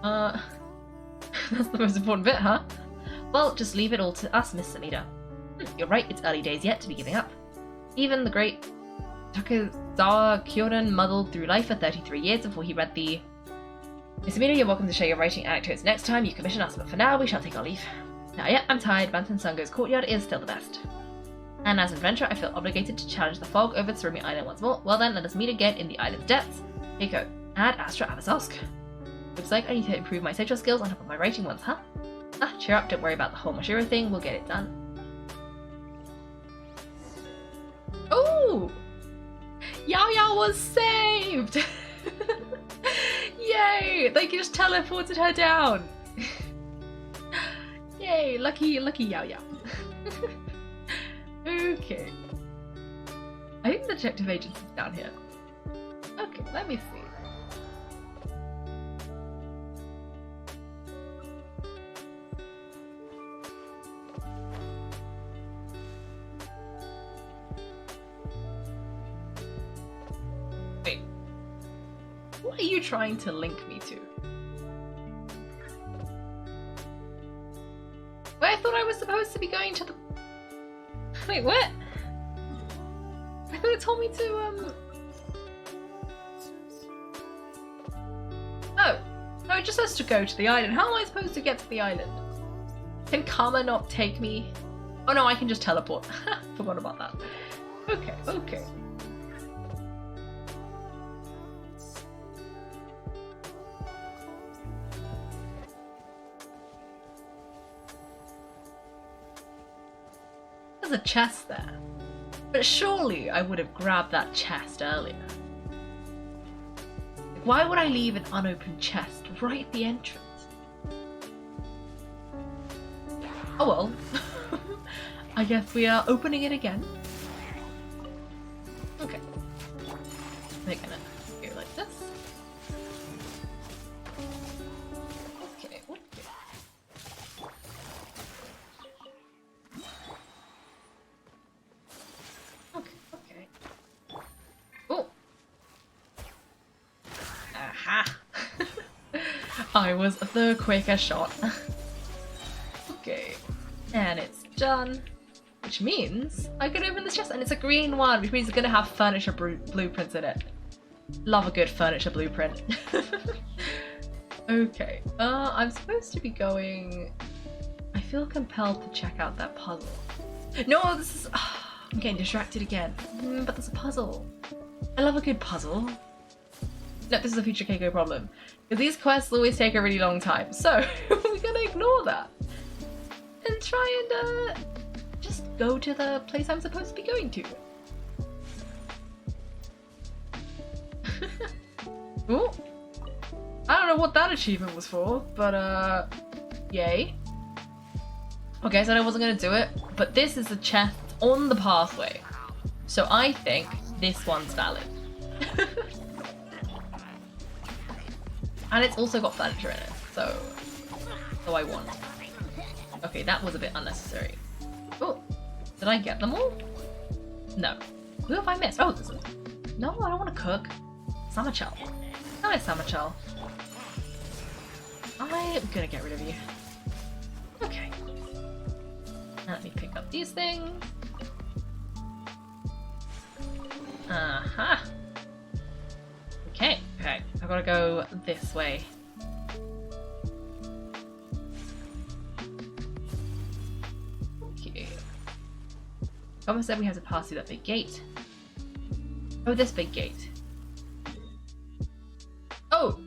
That's the most important bit, huh? Well, just leave it all to us, Miss Sumida. You're right, it's early days yet to be giving up. Even the great Takezawa Kyoran muddled through life for 33 years before he read the... Miss Sumida, you're welcome to share your writing anecdotes next time you commission us, but for now, we shall take our leave. Now, yeah, I'm tired. Banton Sango's courtyard is still the best. And as an adventurer, I feel obligated to challenge the fog over Tsurumi Island once more. Well then, let us meet again in the island's depths. Kaiko, add Astra Abazosk. Looks like I need to improve my social skills on top of my writing ones, huh? Cheer up, don't worry about the whole Moshiro thing, we'll get it done. Ooh! Yao Yao was saved! Yay! They just teleported her down! Yay! Lucky Yao Yao. Okay. I think the detective agency's down here. Okay, let me see. Wait. What are you trying to link me to? Wait, I thought I was supposed to be going to the... Wait, what? I thought it told me to, Oh. No, it just says to go to the island. How am I supposed to get to the island? Can Karma not take me? Oh no, I can just teleport. Forgot about that. Okay. a chest there. But surely I would have grabbed that chest earlier. Why would I leave an unopened chest right at the entrance? Oh well. I guess we are opening it again. Okay. We're gonna go like this. Okay, what? Okay. Oh! Aha! I was the quicker shot. Okay. And it's done. Which means I can open this chest, and it's a green one, which means it's gonna have furniture blueprints in it. Love a good furniture blueprint. Okay, I'm supposed to be going... I feel compelled to check out that puzzle. No, this is... I'm getting distracted again. But there's a puzzle. I love a good puzzle. No, this is a future Kaiko problem. Because these quests always take a really long time, so we're gonna ignore that. And try and, just go to the place I'm supposed to be going to. Ooh. I don't know what that achievement was for, but yay. Okay, I said I wasn't gonna do it, but this is a chest on the pathway. So I think this one's valid. And it's also got furniture in it, so I won. Okay, that was a bit unnecessary. Oh, did I get them all? No. Who have I missed? Oh, this is... No, I don't want to cook. Samachel. Hi, Samachel. I'm gonna get rid of you. Okay. Now let me pick up these things. Aha. Okay, okay. I've got to go this way. Someone said we have to pass through that big gate. Oh, this big gate. Oh!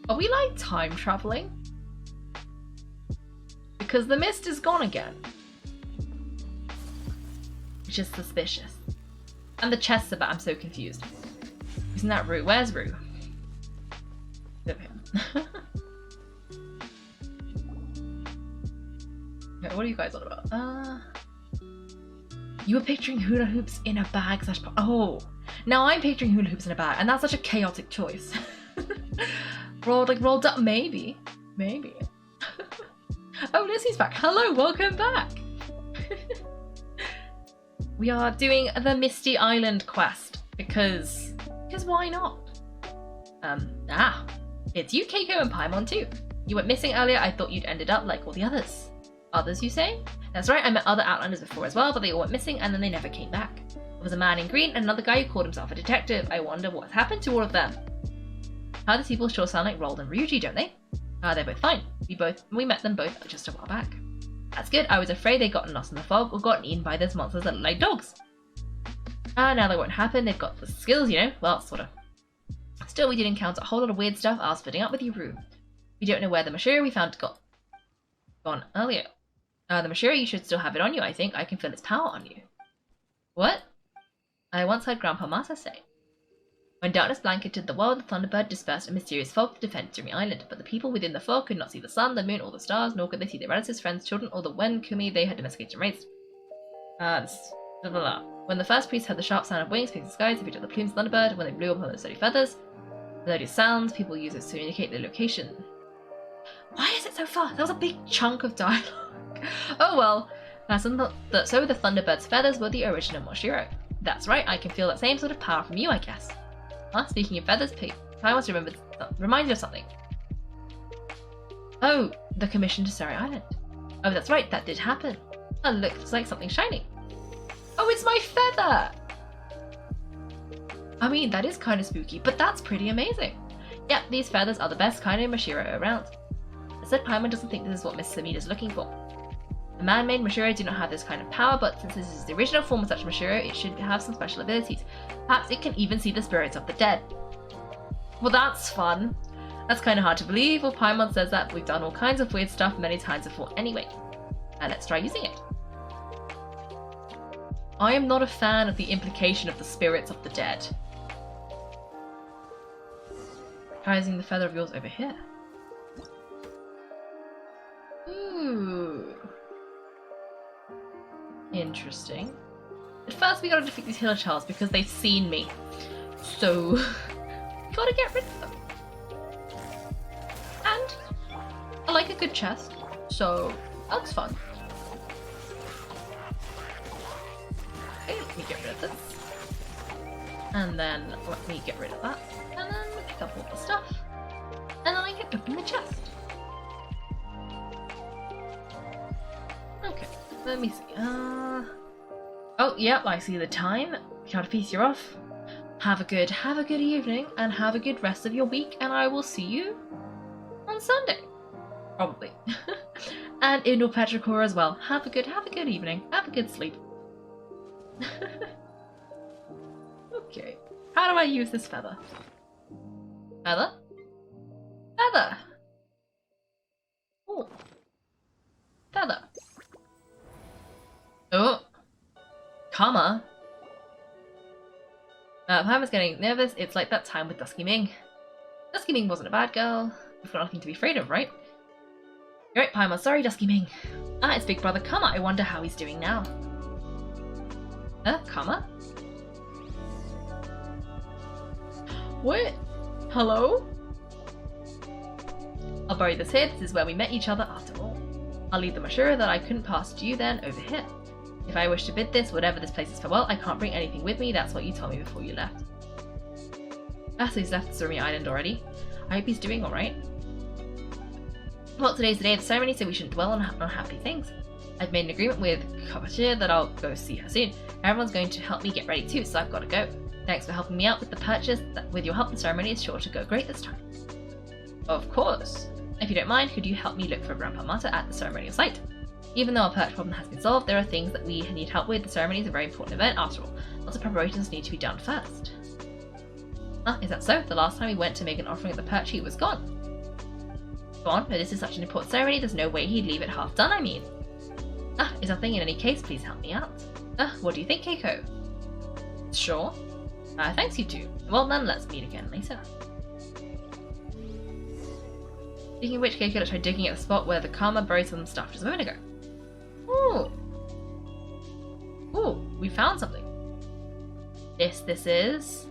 Are we like time traveling? Because the mist is gone again. Which is suspicious. And the chests are back. I'm so confused. Isn't that Rue? Where's Rue? Okay, what are you guys on about? You were picturing hula hoops in a bag / oh, now I'm picturing hula hoops in a bag, and that's such a chaotic choice. rolled up, maybe. Oh, Lizzie's back. Hello, welcome back. We are doing the Misty Island quest because why not? It's you, Kaiko, and Paimon too. You went missing earlier. I thought you'd ended up like all the others. Others, you say? That's right, I met other Outlanders before as well, but they all went missing and then they never came back. There was a man in green and another guy who called himself a detective. I wonder what happened to all of them. Other people sure sound like Rold and Ryuji, don't they? They're both fine. We met them both just a while back. That's good. I was afraid they'd gotten lost in the fog or gotten eaten by those monsters that look like dogs. Now that won't happen. They've got the skills, you know. Well, sort of. Still, we did encounter a whole lot of weird stuff. I was splitting up with you, Rue. We don't know where the Mashira we found got gone earlier. The Mashira, you should still have it on you, I think. I can feel its power on you. What? I once heard Grandpa Mata say. When darkness blanketed the world, the Thunderbird dispersed a mysterious fog to defend Tsurumi Island, but the people within the fog could not see the sun, the moon, or the stars, nor could they see their relatives, friends, children, or the Wen Kumi they had domesticated and raised. Blah, blah, blah. When the first priest heard the sharp sound of wings piercing the skies, he picked up the plumes of the Thunderbird. When they blew upon those sturdy feathers, melodious sounds, people use it to indicate their location. Why is it so far? That was a big chunk of dialogue. Oh well, so the Thunderbird's feathers were the original Moshiro. That's right, I can feel that same sort of power from you, I guess. Speaking of feathers, I want to remind you of something. Oh, the commission to Tsurumi Island. Oh, that's right, that did happen. Oh, looks like something shiny. Oh, it's my feather! I mean, that is kind of spooky, but that's pretty amazing. Yep, these feathers are the best kind of Mashiro around. I said Paimon doesn't think this is what Miss Samida's looking for. The man-made Mashiro do not have this kind of power, but since this is the original form of such Mashiro, it should have some special abilities. Perhaps it can even see the spirits of the dead. Well, that's fun. That's kind of hard to believe. Well, Paimon says that we've done all kinds of weird stuff many times before anyway. Let's try using it. I am not a fan of the implication of the spirits of the dead. Rising the feather of yours over here. Ooh. Interesting. At first we gotta defeat these Hillocharls because they've seen me. So, gotta get rid of them. And I like a good chest, so that's fun. Okay, let me get rid of this. And then let me get rid of that. And then pick up all the stuff. And then I can open the chest. Okay, let me see. Oh, yep, I see the time. Piece, you're off. Have a good evening, and have a good rest of your week, and I will see you on Sunday. Probably. And in Petrichor as well. Have a good evening. Have a good sleep. Okay. How do I use this feather? Feather? Feather! Oh. Feather. Oh. Karma. Paimon's getting nervous. It's like that time with Dusky Ming. Dusky Ming wasn't a bad girl. We've got nothing to be afraid of, right? You're right, Paimon. Sorry, Dusky Ming. Ah, it's big brother Karma. I wonder how he's doing now. Karma? What? Hello? I'll bury this here. This is where we met each other after all. I'll leave the Mashura that I couldn't pass to you then over here. If I wish to bid this, whatever this place is farewell, I can't bring anything with me. That's what you told me before you left. Ah, so he's left Tsurumi Island already. I hope he's doing alright. Well, today's the day of the ceremony, so we shouldn't dwell on unhappy things. I've made an agreement with Kaiko that I'll go see her soon. Everyone's going to help me get ready too, so I've got to go. Thanks for helping me out with the purchase. With your help, the ceremony is sure to go great this time. Of course. If you don't mind, could you help me look for Grandpa Mata at the ceremonial site? Even though our purchase problem has been solved, there are things that we need help with. The ceremony is a very important event after all. Lots of preparations need to be done first. Ah, is that so? The last time we went to make an offering at the perch, he was gone. Gone? But this is such an important ceremony, there's no way he'd leave it half done, I mean. Ah, is nothing in any case, please help me out. What do you think, Kaiko? Sure. Thanks, you two. Well then, let's meet again later. Speaking of which, Kaiko, let's try digging at the spot where the Karma buried some stuff just a moment ago. Ooh. Ooh, we found something. This is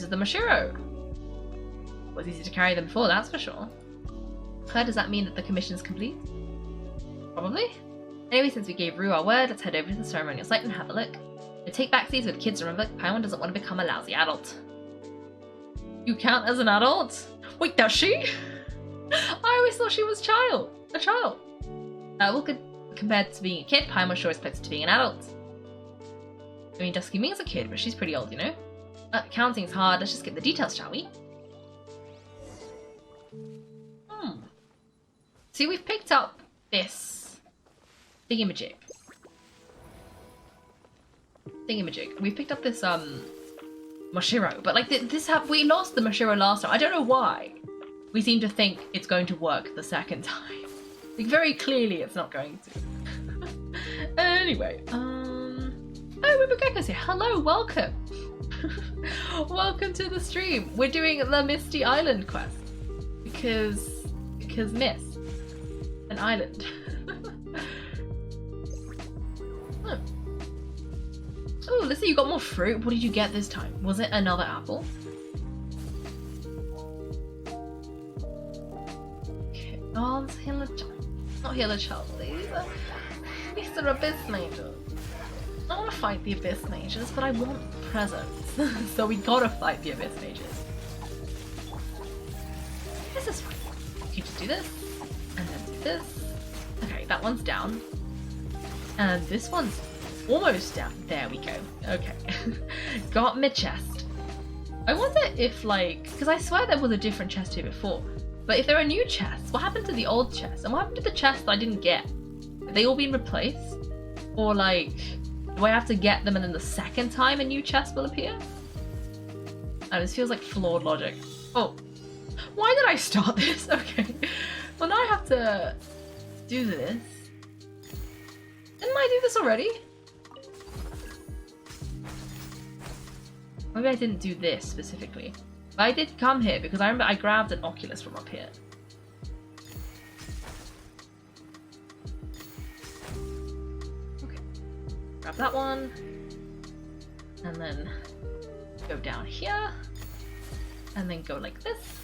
the Mashiro. It was easy to carry them before, that's for sure. Does that mean that the commission's complete? Probably. Anyway, since we gave Rue our word, let's head over to the ceremonial site and have a look. But take backseats with kids, remember, Paimon doesn't want to become a lousy adult. You count as an adult? Wait, does she? I always thought she was a child. Well, compared to being a kid, Paimon sure is closer to being an adult. I mean, Dusky Ming's a kid, but she's pretty old, you know? Counting's hard, let's just get the details, shall we? See, we've picked up this thingamajig. We've picked up this, Mashiro, but like we lost the Mashiro last time. I don't know why. We seem to think it's going to work the second time. Like, very clearly it's not going to. Anyway, oh, Wibugeko's here. Hello, welcome. Welcome to the stream. We're doing the Misty Island quest. Because Miss. An island. Oh, let's see, you got more fruit. What did you get this time? Was it another apple? Okay. Oh, it's not Hillocharls. These are Abyss Mages. I want to fight the Abyss Mages, but I want presents. So we gotta fight the Abyss Mages. This is fine. You just do this, and then do this. Okay, that one's down. And this one's almost down. There we go. Okay. Got my chest. I wonder if, like, because I swear there was a different chest here before. But if there are new chests, what happened to the old chest? And what happened to the chest that I didn't get? Have they all been replaced? Or, like, do I have to get them and then the second time a new chest will appear? Oh, this feels like flawed logic. Oh. Why did I start this? Okay. Well, now I have to do this. Didn't I do this already? Maybe I didn't do this specifically. But I did come here because I remember I grabbed an Oculus from up here. Okay. Grab that one. And then go down here. And then go like this.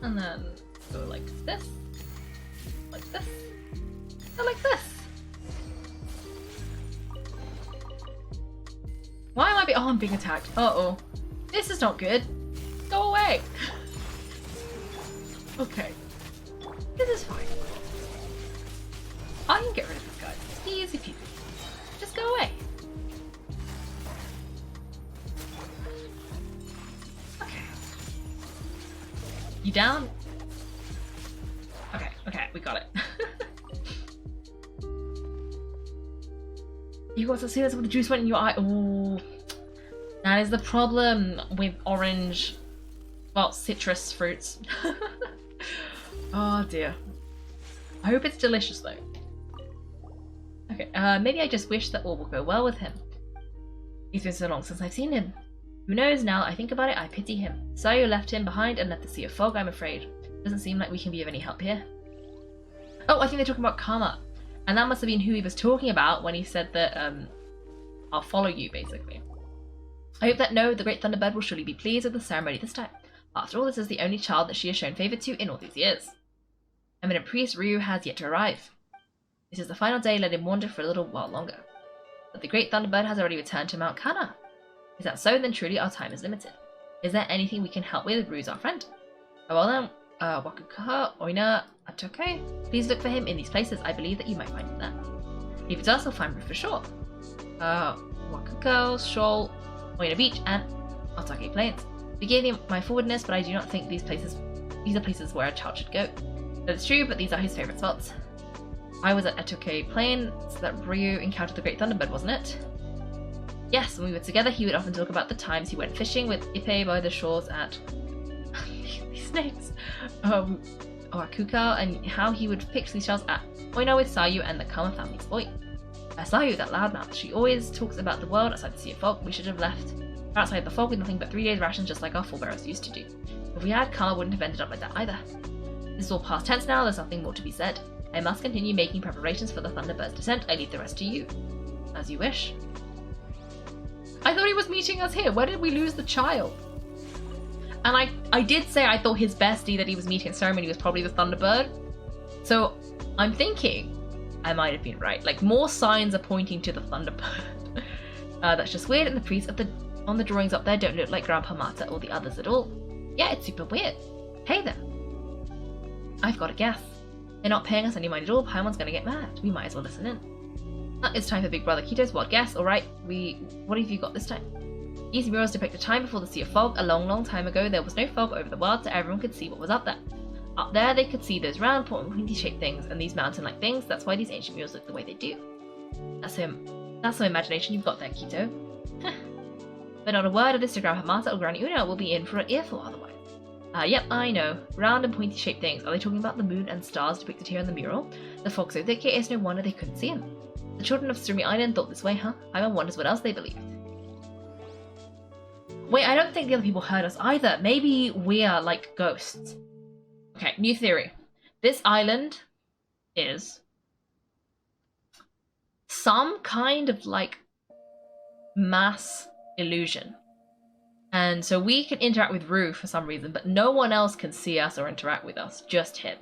And then go like this. Like this. And like this. Why am I being- oh, I'm being attacked. Uh-oh. This is not good. Go away. Okay. This is fine. I can get rid of this guy. Easy peasy. Just go away. Okay. You down? Okay, okay, we got it. You got to see this when the juice went in your eye. Oh, that is the problem with orange, well, citrus fruits. Oh dear. I hope it's delicious though. Okay, maybe I just wish that all will go well with him. It's been so long since I've seen him. Who knows, now I think about it, I pity him. Sayu left him behind and left the sea of fog, I'm afraid. Doesn't seem like we can be of any help here. Oh, I think they're talking about karma. And that must have been who he was talking about when he said that, I'll follow you, basically. I hope that the Great Thunderbird will surely be pleased with the ceremony this time. After all, this is the only child that she has shown favour to in all these years. Eminent Priest Ryu has yet to arrive. This is the final day, let him wander for a little while longer. But the Great Thunderbird has already returned to Mount Kana. Is that so? Then truly our time is limited. Is there anything we can help with? Ryu's our friend. Oh well then, Wakuka, Oina, Atoke. Please look for him in these places. I believe that you might find him there. If it does, I'll find Ryu for sure. Wakuko, Shoal, Oina Beach, and Otake Plains. Forgive me my forwardness, but I do not think these are places where a child should go. That's true, but these are his favourite spots. I was at Atoke Plains, so that Ryu encountered the Great Thunderbird, wasn't it? Yes, when we were together, he would often talk about the times he went fishing with Ippei by the shores at these snakes, Akuka, and how he would fix these shells at Oina with Sayu and the Kama family's boy. Sayu, that loudmouth, she always talks about the world outside the Sea of Fog. We should have left outside the fog with nothing but 3 days rations, just like our forebears used to do. If we had, Kama wouldn't have ended up like that either. This is all past tense now, there's nothing more to be said. I must continue making preparations for the Thunderbird's descent. I leave the rest to you. As you wish. I thought he was meeting us here. Where did we lose the child? And I did say I thought his bestie that he was meeting at ceremony was probably the Thunderbird. So I'm thinking I might have been right. Like, more signs are pointing to the Thunderbird. That's just weird, and the priests on the drawings up there don't look like Grandpa Mata or the others at all. Yeah, it's super weird. Hey there. I've got a guess. They're not paying us any mind at all. Paimon's gonna get mad. We might as well listen in. It's time for Big Brother Kito's wild guess. Alright, what have you got this time? These murals depict a time before the Sea of Fog. A long, long time ago, there was no fog over the world, so everyone could see what was up there. Up there, they could see those round, pointy-shaped things and these mountain-like things. That's why these ancient murals look the way they do. That's some imagination you've got there, Kito. But not a word of this to Grandpa Mata or Granny Una. Will be in for an earful otherwise. Yep, I know. Round and pointy-shaped things. Are they talking about the moon and stars depicted here in the mural? The fog so thick, it's no wonder they couldn't see them. The children of Tsurumi Island thought this way, huh? Paimon wonders what else they believed. Wait, I don't think the other people heard us either. Maybe we are like ghosts. Okay, new theory. This island is some kind of like mass illusion. And so we can interact with Rue for some reason, but no one else can see us or interact with us, just him.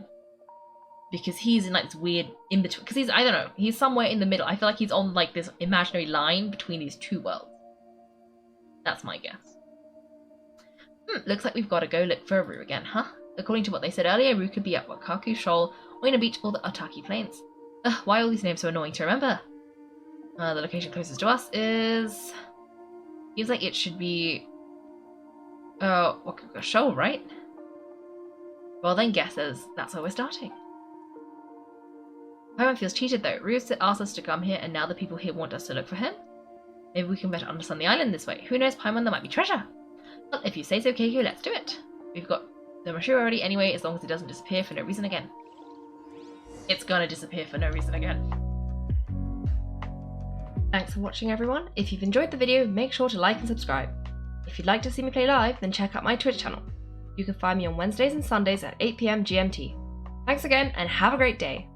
Because he's in like this weird in-between, because I don't know, he's somewhere in the middle. I feel like he's on like this imaginary line between these two worlds. That's my guess. Looks like we've got to go look for Rue again, huh? According to what they said earlier, Rue could be at Wakaku Shoal, Oina Beach, or the Otaki Plains. Why are all these names so annoying to remember? The location closest to us is... Seems like it should be... Wakaku Shoal, right? Well then, guesses. That's where we're starting. Paimon feels cheated though. Ryu asked us to come here, and now the people here want us to look for him? Maybe we can better understand the island this way. Who knows, Paimon, there might be treasure. Well, if you say so, Kaiko, let's do it. We've got the Mashu already anyway, as long as it doesn't disappear for no reason again. It's gonna disappear for no reason again. Thanks for watching everyone. If you've enjoyed the video, make sure to like and subscribe. If you'd like to see me play live, then check out my Twitch channel. You can find me on Wednesdays and Sundays at 8 PM GMT. Thanks again and have a great day.